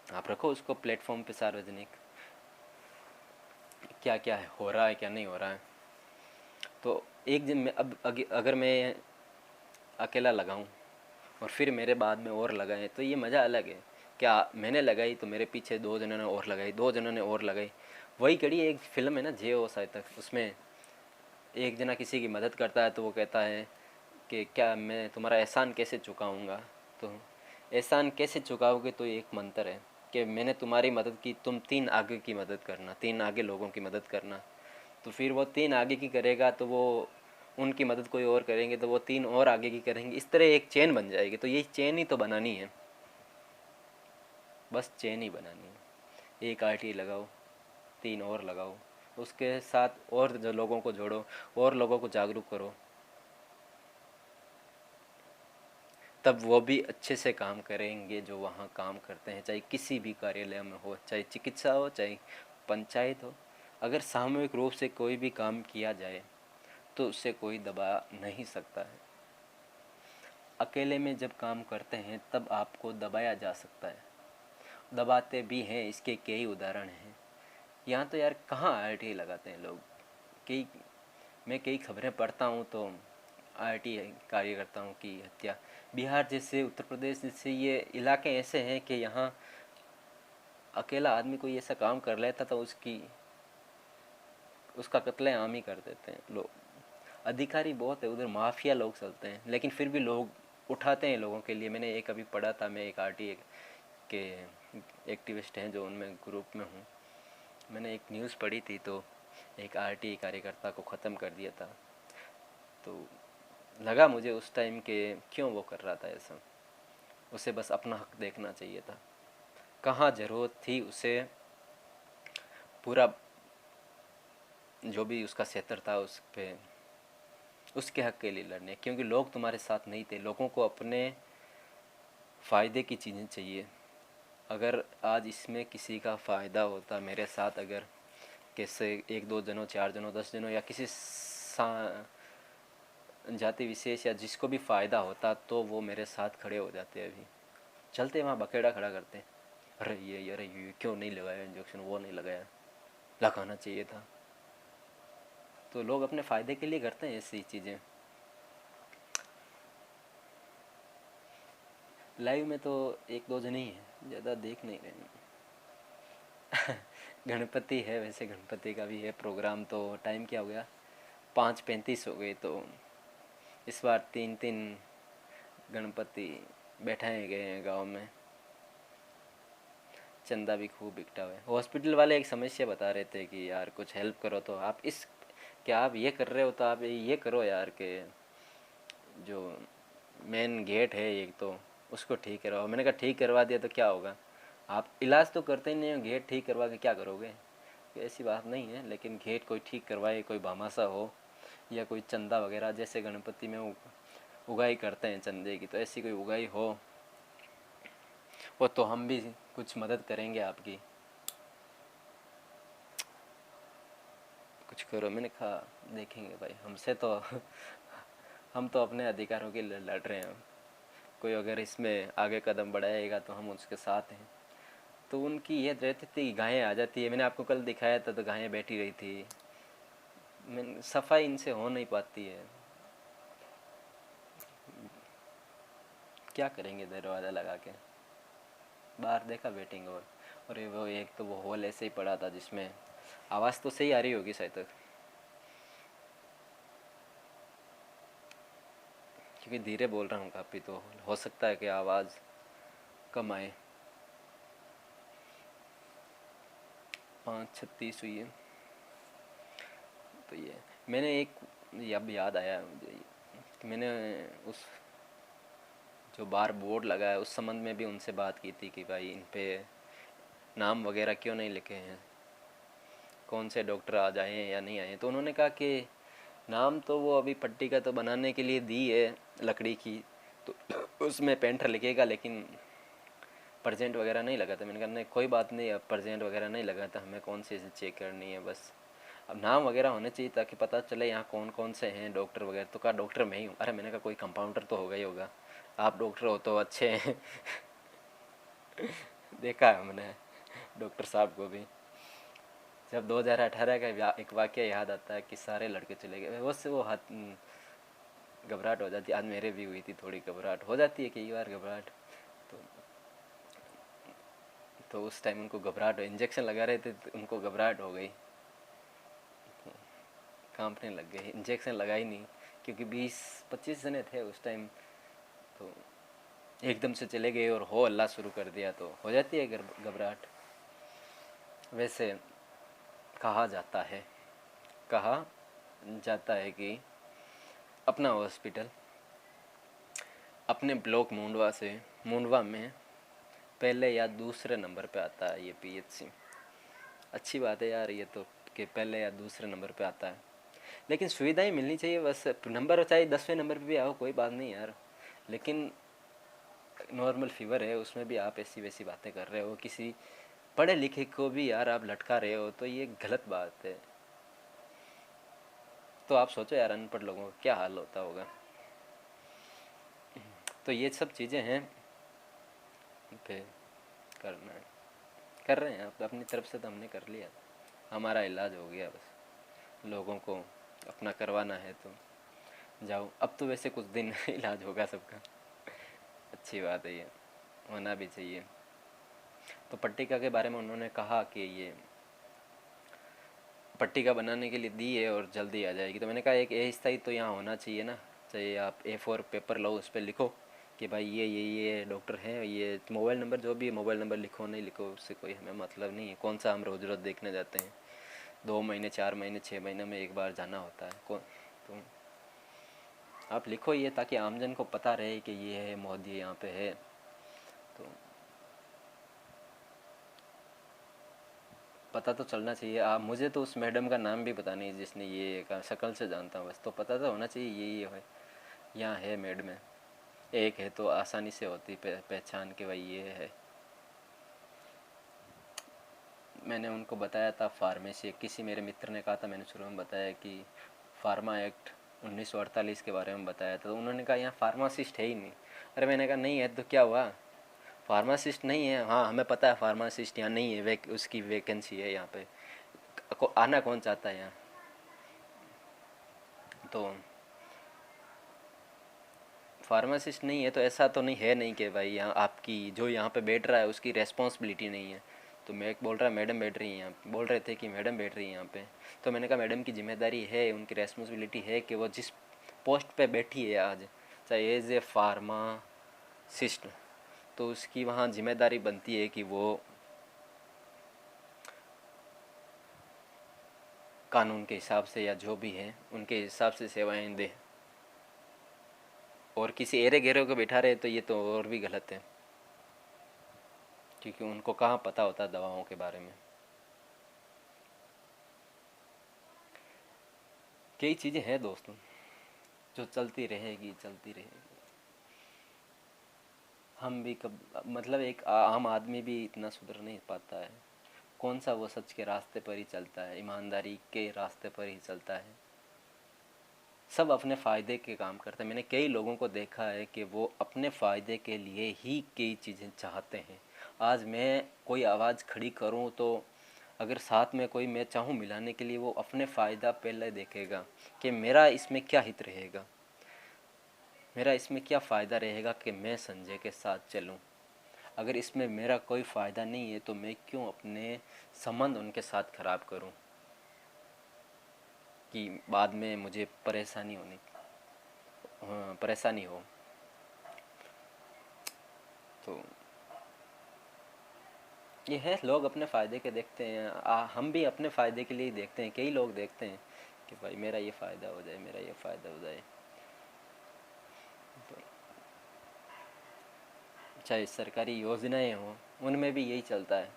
Speaker 1: आप रखो उसको प्लेटफॉर्म पे सार्वजनिक, क्या क्या है, हो रहा है क्या नहीं हो रहा है। तो एक दिन में अब अगर मैं अकेला लगाऊं और फिर मेरे बाद में और लगाएं तो ये मज़ा अलग है। क्या मैंने लगाई तो मेरे पीछे 2 जनों ने और लगाई, 2 जनों ने और लगाई। वही कड़ी एक फ़िल्म है ना, जे ओ साय तक, उसमें एक जना किसी की मदद करता है तो वो कहता है कि क्या मैं तुम्हारा एहसान कैसे चुकाऊंगा। तो एहसान कैसे चुकाओगे, तो एक मंत्र है कि मैंने तुम्हारी मदद की, तुम 3 आगे की मदद करना, 3 आगे लोगों की मदद करना। तो फिर वो 3 आगे की करेगा तो वो उनकी मदद कोई और करेंगे तो वो 3 और आगे की करेंगे, इस तरह एक चेन बन जाएगी। तो ये चेन ही तो बनानी है, बस चेन ही बनानी है। एक आरटी लगाओ, 3 और लगाओ, उसके साथ और जो लोगों को जोड़ो और लोगों को जागरूक करो, तब वो भी अच्छे से काम करेंगे जो वहाँ काम करते हैं। चाहे किसी भी कार्यालय में हो, चाहे चिकित्सा हो, चाहे पंचायत हो। अगर सामूहिक रूप से कोई भी काम किया जाए तो उससे कोई दबा नहीं सकता है। अकेले में जब काम करते हैं तब आपको दबाया जा सकता है, दबाते भी हैं, इसके कई उदाहरण हैं। यहाँ तो यार कहाँ आरटीआई लगाते हैं लोग। कई मैं कई खबरें पढ़ता हूँ तो आरटीआई कार्यकर्ताओं की हत्या, बिहार जैसे, उत्तर प्रदेश जैसे ये इलाके ऐसे हैं कि यहाँ अकेला आदमी कोई ऐसा काम कर लेता तो उसका कत्लेआम ही कर देते हैं लोग। अधिकारी बहुत है उधर, माफिया लोग चलते हैं, लेकिन फिर भी लोग उठाते हैं लोगों के लिए। मैंने एक अभी पढ़ा था, मैं एक आरटीआई के एक्टिविस्ट हैं जो उनमें ग्रुप में हूँ, मैंने एक न्यूज़ पढ़ी थी तो एक आरटीआई कार्यकर्ता को ख़त्म कर दिया था। तो लगा मुझे उस टाइम के क्यों वो कर रहा था ऐसा। उसे बस अपना हक देखना चाहिए था, कहाँ ज़रूरत थी उसे पूरा जो भी उसका क्षेत्र था उस पे उसके हक के लिए लड़ने, क्योंकि लोग तुम्हारे साथ नहीं थे। लोगों को अपने फ़ायदे की चीज़ें चाहिए। अगर आज इसमें किसी का फ़ायदा होता मेरे साथ, अगर कैसे 1 2 जनों, 4 जनों, 10 जनों या किसी जाति विशेष या जिसको भी फ़ायदा होता तो वो मेरे साथ खड़े हो जाते। अभी चलते वहाँ बखेड़ा खड़ा करते, अरे ये क्यों नहीं लगाया इंजेक्शन, वो नहीं लगाया, लगाना चाहिए था। तो लोग अपने फ़ायदे के लिए करते हैं ऐसी चीज़ें। लाइव में तो एक दो जने ही हैं, ज़्यादा देख नहीं रहे। गणपति है, वैसे गणपति का भी है प्रोग्राम। तो टाइम क्या हो गया, 5:35 हो गई। तो इस बार 3-3 गणपति बैठाए गए हैं गांव में। चंदा भी खूब इकट्ठा हुआ है। हॉस्पिटल वाले एक समस्या बता रहे थे कि यार कुछ हेल्प करो, तो आप इस क्या आप ये कर रहे हो तो आप ये करो यार, कि जो मेन गेट है एक तो उसको ठीक करवाओ। मैंने कहा ठीक करवा दिया तो क्या होगा, आप इलाज तो करते ही नहीं हो, गेट ठीक करवा के क्या करोगे। ऐसी बात नहीं है, लेकिन गेट कोई ठीक करवाए, कोई भामासा हो या कोई चंदा वगैरह, जैसे गणपति में उगाई करते हैं चंदे की, तो ऐसी कोई उगाई हो वो तो हम भी कुछ मदद करेंगे आपकी। कुछ करो। मैंने कहा देखेंगे भाई, हमसे तो हम तो अपने अधिकारों के लिए लड़ रहे हैं। कोई अगर इसमें आगे कदम बढ़ाएगा तो हम उसके साथ हैं। तो उनकी ये रहती थी, गायें आ जाती है। मैंने आपको कल दिखाया था, तो गायें बैठी रही थी। मैं सफाई इनसे हो नहीं पाती है, क्या करेंगे दरवाज़ा लगा के। बाहर देखा वेटिंग हॉल, और वो एक तो वो हॉल ऐसे ही पड़ा था जिसमें आवाज़ तो सही आ रही होगी शायद तक, क्योंकि धीरे बोल रहा हूँ काफ़ी, तो हो सकता है कि आवाज़ कम आए। 5:36 हुई है। तो ये मैंने एक, ये अब याद आया मुझे कि मैंने उस जो बार बोर्ड लगा है उस संबंध में भी उनसे बात की थी कि भाई इन पे नाम वगैरह क्यों नहीं लिखे हैं, कौन से डॉक्टर आ जाए या नहीं आए। तो उन्होंने कहा कि नाम तो वो अभी पट्टी का तो बनाने के लिए दी है लकड़ी की, तो उसमें पेंटर लिखेगा, लेकिन प्रजेंट वगैरह नहीं लगा था। मैंने कहा नहीं कोई बात नहीं, अब प्रजेंट वगैरह नहीं लगा था, हमें कौन सी चेक करनी है, बस अब नाम वगैरह होने चाहिए ताकि पता चले यहाँ कौन कौन से हैं डॉक्टर वगैरह। तो कहा डॉक्टर मैं ही हूँ। अरे मैंने कहा कोई कंपाउंडर तो होगा ही होगा, आप डॉक्टर हो तो अच्छे हैं। देखा है हमने डॉक्टर साहब को भी। जब 2018 का एक वाक़या याद आता है कि सारे लड़के चले गए, उससे वो हाथ घबराहट हो जाती है। आज मेरे भी हुई थी, थोड़ी घबराहट हो जाती है कई बार घबराहट। तो उस टाइम उनको घबराहट, इंजेक्शन लगा रहे थे तो उनको घबराहट हो गई, कांपने लग गए। इंजेक्शन लगा ही नहीं, क्योंकि 20-25 जने थे उस टाइम। तो एकदम से चले गए और हो हल्ला शुरू कर दिया, तो हो जाती है घबराहट। वैसे कहा जाता है, कहा जाता है कि अपना हॉस्पिटल अपने ब्लॉक मुंडवा में पहले या दूसरे नंबर पे आता है, ये पीएचसी। अच्छी बात है यार ये तो, कि पहले या दूसरे नंबर पे आता है, लेकिन सुविधाएं मिलनी चाहिए। बस नंबर चाहे 10वें नंबर पे भी आओ, कोई बात नहीं यार, लेकिन नॉर्मल फीवर है उसमें भी आप ऐसी वैसी बातें कर रहे हो, किसी पढ़े लिखे को भी यार आप लटका रहे हो, तो ये गलत बात है। तो आप सोचो यार अनपढ़ लोगों का क्या हाल होता होगा। तो ये सब चीज़ें हैं पे करना है, कर रहे हैं। आप अपनी तरफ से तो हमने कर लिया, हमारा इलाज हो गया, बस लोगों को अपना करवाना है तो जाओ। अब तो वैसे कुछ दिन इलाज होगा सबका, अच्छी बात है, ये होना भी चाहिए। तो पट्टिका के बारे में उन्होंने कहा कि ये पट्टिका बनाने के लिए दी है और जल्दी आ जाएगी। तो मैंने कहा एक अस्थायी तो यहाँ होना चाहिए ना, चाहिए आप A4 पेपर लो, उस पर लिखो कि भाई ये डॉक्टर हैं, ये मोबाइल नंबर जो भी है मोबाइल नंबर लिखो, नहीं लिखो उससे कोई हमें मतलब नहीं है। कौन सा हम रोज़ रोज़ देखने जाते हैं, 2 महीने 4 महीने 6 महीने में एक बार जाना होता है। कौन तो आप लिखो ये, ताकि आमजन को पता रहे कि ये है मोदी यहाँ पे है। तो पता तो चलना चाहिए। आप मुझे तो उस मैडम का नाम भी पता नहीं जिसने ये कहा, शक्ल से जानता हूँ बस, तो पता तो होना चाहिए ये है, यहाँ है मैडम है, एक है तो आसानी से होती पहचान के भाई ये है। मैंने उनको बताया था फार्मेसी, किसी मेरे मित्र ने कहा था, मैंने शुरू में बताया कि फार्मा एक्ट 1948 के बारे में बताया था, तो उन्होंने कहा यहाँ फार्मासिस्ट है ही नहीं। अरे मैंने कहा नहीं है तो क्या हुआ, फार्मासिस्ट नहीं है, हाँ हमें पता है फार्मासिस्ट यहाँ नहीं है, उसकी वैकेंसी है यहाँ पे, आना कौन चाहता है यहाँ। तो फार्मासिस्ट नहीं है तो ऐसा तो नहीं है नहीं कि भाई यहाँ आपकी जो यहाँ पे बैठ रहा है उसकी रेस्पॉन्सिबिलिटी नहीं है। तो मैं बोल रहा मैडम बैठ रही हैं यहाँ, बोल रहे थे कि मैडम बैठ रही हैं यहाँ पे, तो मैंने कहा मैडम की जिम्मेदारी है, उनकी रेस्पॉन्सिबिलिटी है कि वो जिस पोस्ट पे बैठी है आज, चाहे एज ए फार्मासिस्ट, तो उसकी वहाँ जिम्मेदारी बनती है कि वो कानून के हिसाब से या जो भी है उनके हिसाब से सेवाएं दे। और किसी एरे गेरे को बैठा रहे तो ये तो और भी गलत है, क्योंकि उनको कहाँ पता होता दवाओं के बारे में। कई चीज़ें हैं दोस्तों जो चलती रहेगी चलती रहेगी। हम भी कब मतलब एक आम आदमी भी इतना सुधर नहीं पाता है। कौन सा वो सच के रास्ते पर ही चलता है, ईमानदारी के रास्ते पर ही चलता है। सब अपने फ़ायदे के काम करते हैं। मैंने कई लोगों को देखा है कि वो अपने फ़ायदे के लिए ही कई चीज़ें चाहते हैं। आज मैं कोई आवाज़ खड़ी करूं तो अगर साथ में कोई मैं चाहूँ मिलाने के लिए, वो अपने फ़ायदा पहले देखेगा कि मेरा इसमें क्या हित रहेगा, मेरा इसमें क्या फ़ायदा रहेगा कि मैं संजय के साथ चलूं। अगर इसमें मेरा कोई फ़ायदा नहीं है तो मैं क्यों अपने संबंध उनके साथ ख़राब करूं कि बाद में मुझे परेशानी हो। तो ये है, लोग अपने फ़ायदे के देखते हैं, हम भी अपने फ़ायदे के लिए देखते हैं। कई लोग देखते हैं कि भाई मेरा ये फ़ायदा हो जाए, मेरा ये फ़ायदा हो जाए। तो चाहे सरकारी योजनाएं हों उनमें भी यही चलता है,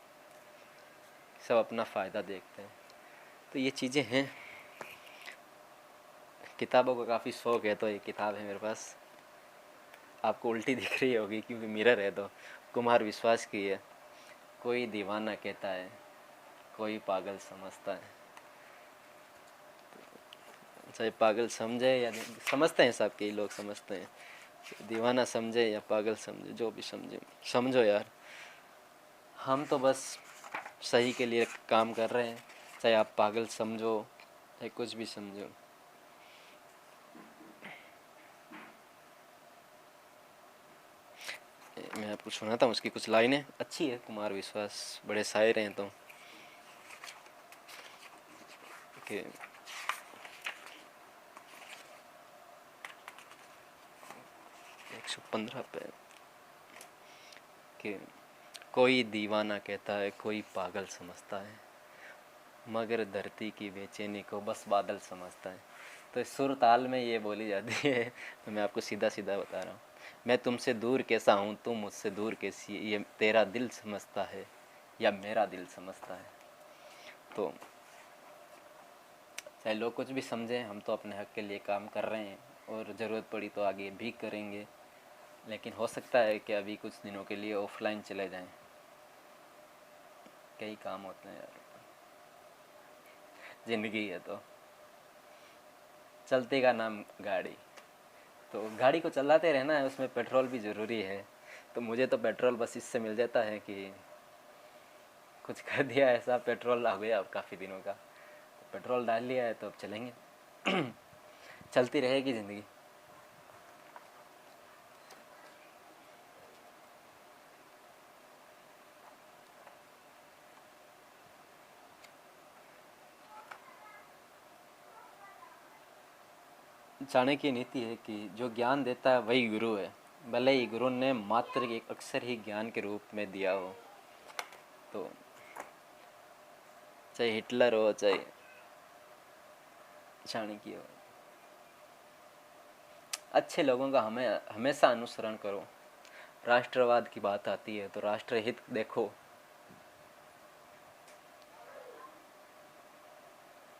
Speaker 1: सब अपना फ़ायदा देखते हैं। तो ये चीज़ें हैं। किताबों का काफ़ी शौक़ है, तो ये किताब है मेरे पास, आपको उल्टी दिख रही होगी क्योंकि मिरर है। तो कुमार विश्वास की है, कोई दीवाना कहता है कोई पागल समझता है। चाहे पागल समझे या समझते हैं, सब कई लोग समझते हैं, दीवाना समझे या पागल समझे, जो भी समझे समझो यार, हम तो बस सही के लिए काम कर रहे हैं। चाहे आप पागल समझो चाहे कुछ भी समझो। मैं आपको सुनाता हूँ उसकी कुछ लाइनें, अच्छी है। कुमार विश्वास बड़े शायर हैं। तो कि 115 पे कि कोई दीवाना कहता है कोई पागल समझता है, मगर धरती की बेचैनी को बस बादल समझता है। तो सुर ताल में ये बोली जाती है। तो मैं आपको सीधा सीधा बता रहा हूँ, मैं तुमसे दूर कैसा हूँ, तुम मुझसे दूर कैसी, ये तेरा दिल समझता है या मेरा दिल समझता है। तो चाहे लोग कुछ भी समझें, हम तो अपने हक के लिए काम कर रहे हैं और ज़रूरत पड़ी तो आगे भी करेंगे। लेकिन हो सकता है कि अभी कुछ दिनों के लिए ऑफलाइन चले जाएं, कई काम होते हैं यार, ज़िंदगी है तो चलते का नाम गाड़ी। तो गाड़ी को चलाते रहना है, उसमें पेट्रोल भी ज़रूरी है। तो मुझे तो पेट्रोल बस इससे मिल जाता है कि कुछ कर दिया ऐसा, पेट्रोल आ गया अब काफ़ी दिनों का, तो पेट्रोल डाल लिया है तो अब चलेंगे। चलती रहेगी ज़िंदगी। चाणक्य की नीति है कि जो ज्ञान देता है वही गुरु है, भले ही गुरु ने मात्र एक अक्षर ही ज्ञान के रूप में दिया हो। तो चाहे हिटलर हो चाहे चाणक्य हो, अच्छे लोगों का हमें हमेशा अनुसरण करो। राष्ट्रवाद की बात आती है तो राष्ट्रहित देखो,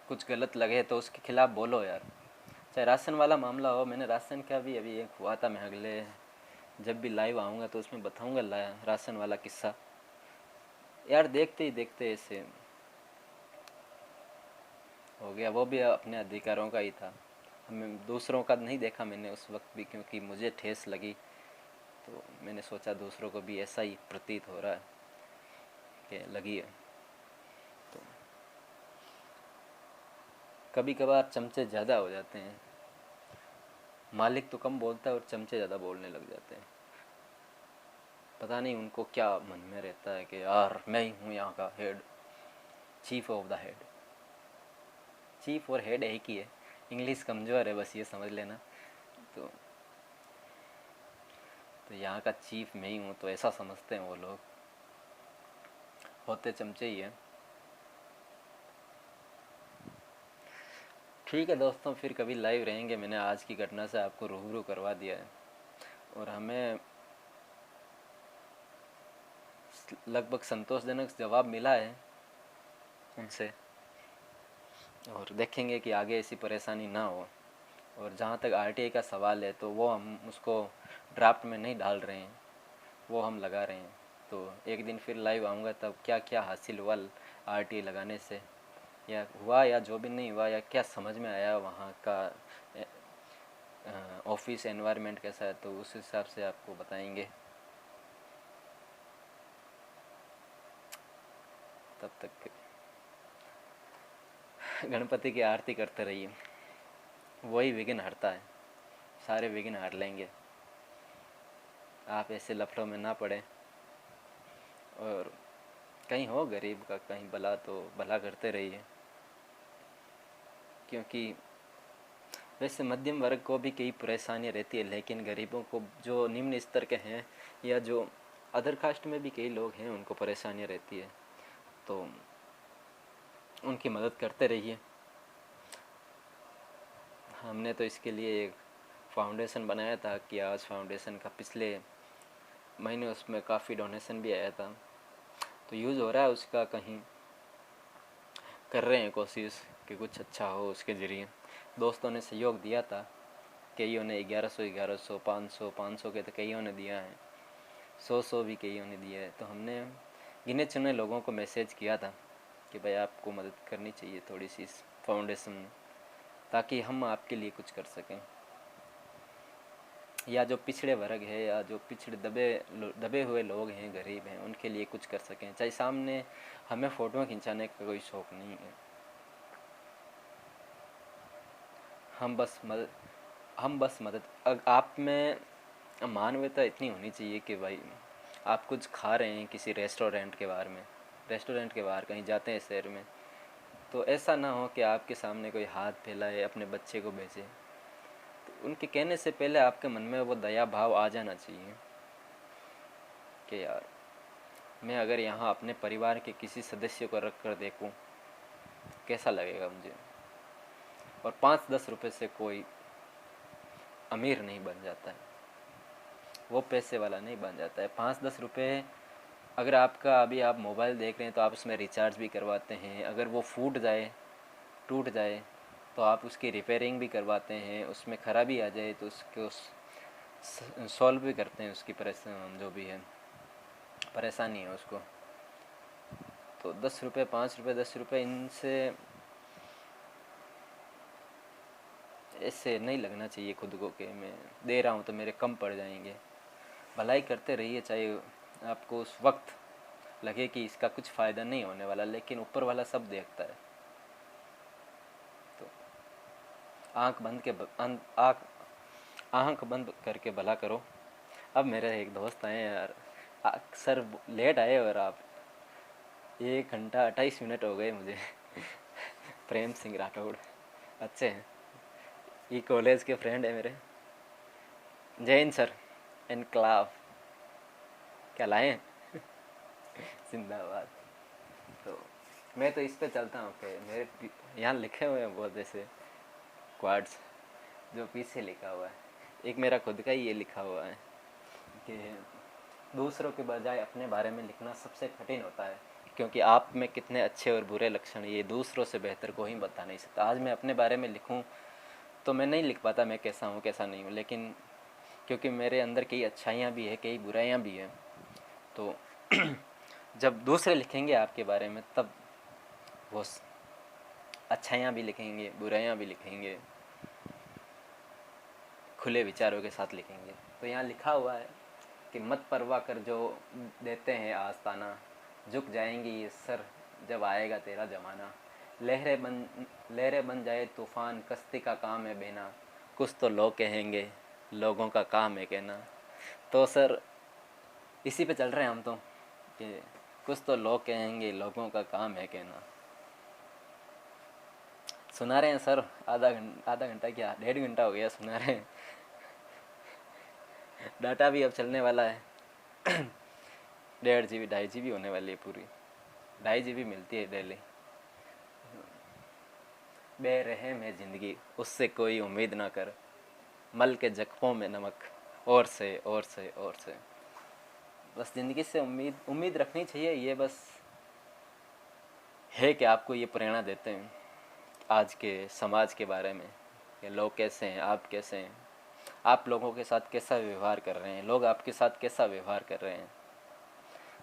Speaker 1: कुछ गलत लगे तो उसके खिलाफ बोलो यार। चाहे राशन वाला मामला हो, मैंने राशन का भी अभी एक हुआ था, मैं अगले जब भी लाइव आऊँगा तो उसमें बताऊँगा राशन वाला किस्सा। यार देखते ही देखते ऐसे हो गया, वो भी अपने अधिकारों का ही था। हमें दूसरों का नहीं देखा मैंने उस वक्त भी, क्योंकि मुझे ठेस लगी। तो मैंने सोचा दूसरों को भी ऐसा ही प्रतीत हो रहा है कि लगी है। तो कभी कभार चमचे ज़्यादा हो जाते हैं। मालिक तो कम बोलता है और चमचे ज़्यादा बोलने लग जाते हैं। पता नहीं उनको क्या मन में रहता है कि यार मैं ही हूँ यहाँ का head, chief of the head. Chief और हेड एक ही है, इंग्लिश कमज़ोर है बस ये समझ लेना। तो यहाँ का चीफ मैं ही हूँ, तो ऐसा समझते हैं वो लोग, होते चमचे ही हैं। ठीक है दोस्तों, फिर कभी लाइव रहेंगे। मैंने आज की घटना से आपको रूबरू करवा दिया है और हमें लगभग संतोषजनक जवाब मिला है उनसे, और देखेंगे कि आगे ऐसी परेशानी ना हो। और जहाँ तक आरटीआई का सवाल है तो वो हम उसको ड्राफ्ट में नहीं डाल रहे हैं, वो हम लगा रहे हैं। तो एक दिन फिर लाइव आऊँगा, तब क्या क्या हासिल हुआ आरटीआई लगाने से, या हुआ या जो भी नहीं हुआ, या क्या समझ में आया वहाँ का ऑफिस एनवायरनमेंट कैसा है, तो उस हिसाब से आपको बताएंगे। तब तक गणपति की आरती करते रहिए, वही विघ्न हरता है, सारे विघ्न हर लेंगे। आप ऐसे लफड़ों में ना पड़े, और कहीं हो गरीब का कहीं भला तो भला करते रहिए। क्योंकि वैसे मध्यम वर्ग को भी कई परेशानियाँ रहती है, लेकिन गरीबों को, जो निम्न स्तर के हैं या जो अदर कास्ट में भी कई लोग हैं, उनको परेशानियाँ रहती है, तो उनकी मदद करते रहिए। हमने तो इसके लिए एक फाउंडेशन बनाया था कि आज फाउंडेशन का पिछले महीने उसमें काफ़ी डोनेशन भी आया था, तो यूज़ हो रहा है उसका। कहीं कर रहे हैं कोशिश कि कुछ अच्छा हो उसके ज़रिए। दोस्तों ने सहयोग दिया था, कईयों ने 1100, 500 के, तो कईयों ने दिया है 100 भी कईयों ने दिया है। तो हमने गिने चुने लोगों को मैसेज किया था कि भाई आपको मदद करनी चाहिए थोड़ी सी इस फाउंडेशन में, ताकि हम आपके लिए कुछ कर सकें, या जो पिछड़े वर्ग है या जो पिछड़े दबे हुए लोग हैं, गरीब हैं, उनके लिए कुछ कर सकें। चाहे सामने हमें फ़ोटो खिंचाने का कोई शौक़ नहीं है, हम बस मदद। आप में मानवता इतनी होनी चाहिए कि भाई आप कुछ खा रहे हैं किसी रेस्टोरेंट के बाहर कहीं जाते हैं शहर में, तो ऐसा ना हो कि आपके सामने कोई हाथ फैलाए, अपने बच्चे को भेजे। तो उनके कहने से पहले आपके मन में वो दया भाव आ जाना चाहिए कि यार मैं अगर यहाँ अपने परिवार के किसी सदस्य को रख कर देखूँ कैसा लगेगा मुझे। और 5-10 रुपये से कोई अमीर नहीं बन जाता है, वो पैसे वाला नहीं बन जाता है। 5-10 रुपये, अगर आपका अभी आप मोबाइल देख रहे हैं तो आप उसमें रिचार्ज भी करवाते हैं, अगर वो टूट जाए तो आप उसकी रिपेयरिंग भी करवाते हैं, उसमें ख़राबी आ जाए तो उसको सॉल्व भी करते हैं, उसकी जो भी है परेशानी है उसको। तो 10 रुपये, 5 रुपये, 10 रुपये, इनसे ऐसे नहीं लगना चाहिए खुद को कि मैं दे रहा हूँ तो मेरे कम पड़ जाएंगे। भलाई करते रहिए, चाहे आपको उस वक्त लगे कि इसका कुछ फ़ायदा नहीं होने वाला, लेकिन ऊपर वाला सब देखता है। तो आँख बंद करके भला करो। अब मेरे एक दोस्त आए यार, सर लेट आए और आप 1 घंटा 28 मिनट हो गए मुझे। प्रेम सिंह राठौड़, अच्छे हैं, ये कॉलेज के फ्रेंड है मेरे। जैन सर, इनकलाब, क्या लाए हैं? जिंदाबाद। तो मैं तो इस पे चलता हूँ कि मेरे यहाँ लिखे हुए हैं बहुत ऐसे क्वाड्स जो पीछे लिखा हुआ है। एक मेरा खुद का ही ये लिखा हुआ है कि दूसरों के बजाय अपने बारे में लिखना सबसे कठिन होता है, क्योंकि आप में कितने अच्छे और बुरे लक्षण ये दूसरों से बेहतर कोई बता नहीं सकता। आज मैं अपने बारे में लिखूं तो मैं नहीं लिख पाता मैं कैसा हूँ कैसा नहीं हूँ, लेकिन क्योंकि मेरे अंदर कई अच्छाइयाँ भी है, कई बुराइयाँ भी हैं, तो जब दूसरे लिखेंगे आपके बारे में तब वो अच्छाइयाँ भी लिखेंगे, बुराइयाँ भी लिखेंगे, खुले विचारों के साथ लिखेंगे। तो यहाँ लिखा हुआ है कि मत परवाह कर जो देते हैं आस्ताना, झुक जाएंगी ये सर जब आएगा तेरा ज़माना। लहरें बन जाए तूफ़ान, कश्ती का काम है बहना, कुछ तो लोग कहेंगे, लोगों का काम है कहना। तो सर इसी पे चल रहे हैं हम तो, कि कुछ तो लोग कहेंगे, लोगों का काम है कहना। सुना रहे हैं सर, आधा घंटा क्या 1.5 घंटा हो गया सुना रहे हैं। डाटा भी अब चलने वाला है। 1.5 GB 2.5 GB होने वाली है पूरी। 2.5 GB मिलती है डेली। बेरहम है ज़िंदगी, उससे कोई उम्मीद ना कर, मल के जख्मों में नमक, और से और से और से। बस ज़िंदगी से उम्मीद रखनी चाहिए। ये बस है कि आपको ये प्रेरणा देते हैं आज के समाज के बारे में, कि लोग कैसे हैं, आप कैसे हैं, आप लोगों के साथ कैसा व्यवहार कर रहे हैं, लोग आपके साथ कैसा व्यवहार कर रहे हैं।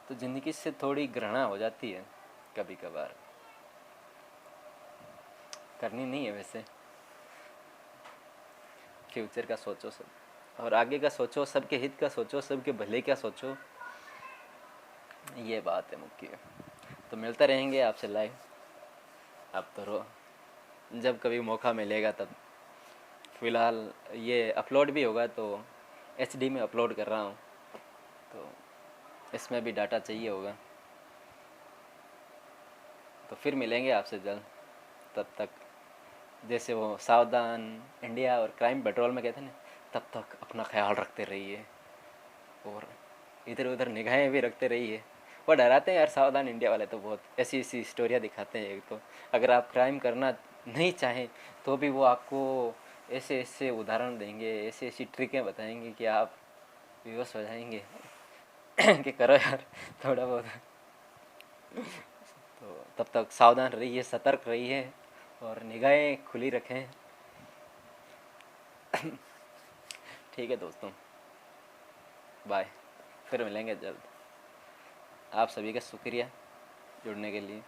Speaker 1: तो ज़िंदगी से थोड़ी घृणा हो जाती है कभी कभार, करनी नहीं है वैसे। फ्यूचर का सोचो सब, और आगे का सोचो, सबके हित का सोचो, सबके भले का सोचो, ये बात है मुख्य। तो मिलते रहेंगे आपसे लाइव। अब तो जब कभी मौका मिलेगा तब। फ़िलहाल ये अपलोड भी होगा तो HD में अपलोड कर रहा हूँ, तो इसमें भी डाटा चाहिए होगा। तो फिर मिलेंगे आपसे जल्द। तब तक जैसे वो सावधान इंडिया और क्राइम पेट्रोल में कहते हैं ना, तब तक अपना ख्याल रखते रहिए और इधर उधर निगाहें भी रखते रहिए। वो डराते हैं यार सावधान इंडिया वाले, तो बहुत ऐसी ऐसी स्टोरियाँ दिखाते हैं। एक तो अगर आप क्राइम करना नहीं चाहें तो भी वो आपको ऐसे ऐसे उदाहरण देंगे, ऐसी ऐसी ट्रिकें बताएंगे कि आप विवश हो जाएंगे कि करो यार थोड़ा बहुत। तो तब तक सावधान रहिए, सतर्क रहिए और निगाहें खुली रखें। ठीक है दोस्तों, बाय, फिर मिलेंगे जल्द। आप सभी का शुक्रिया जुड़ने के लिए।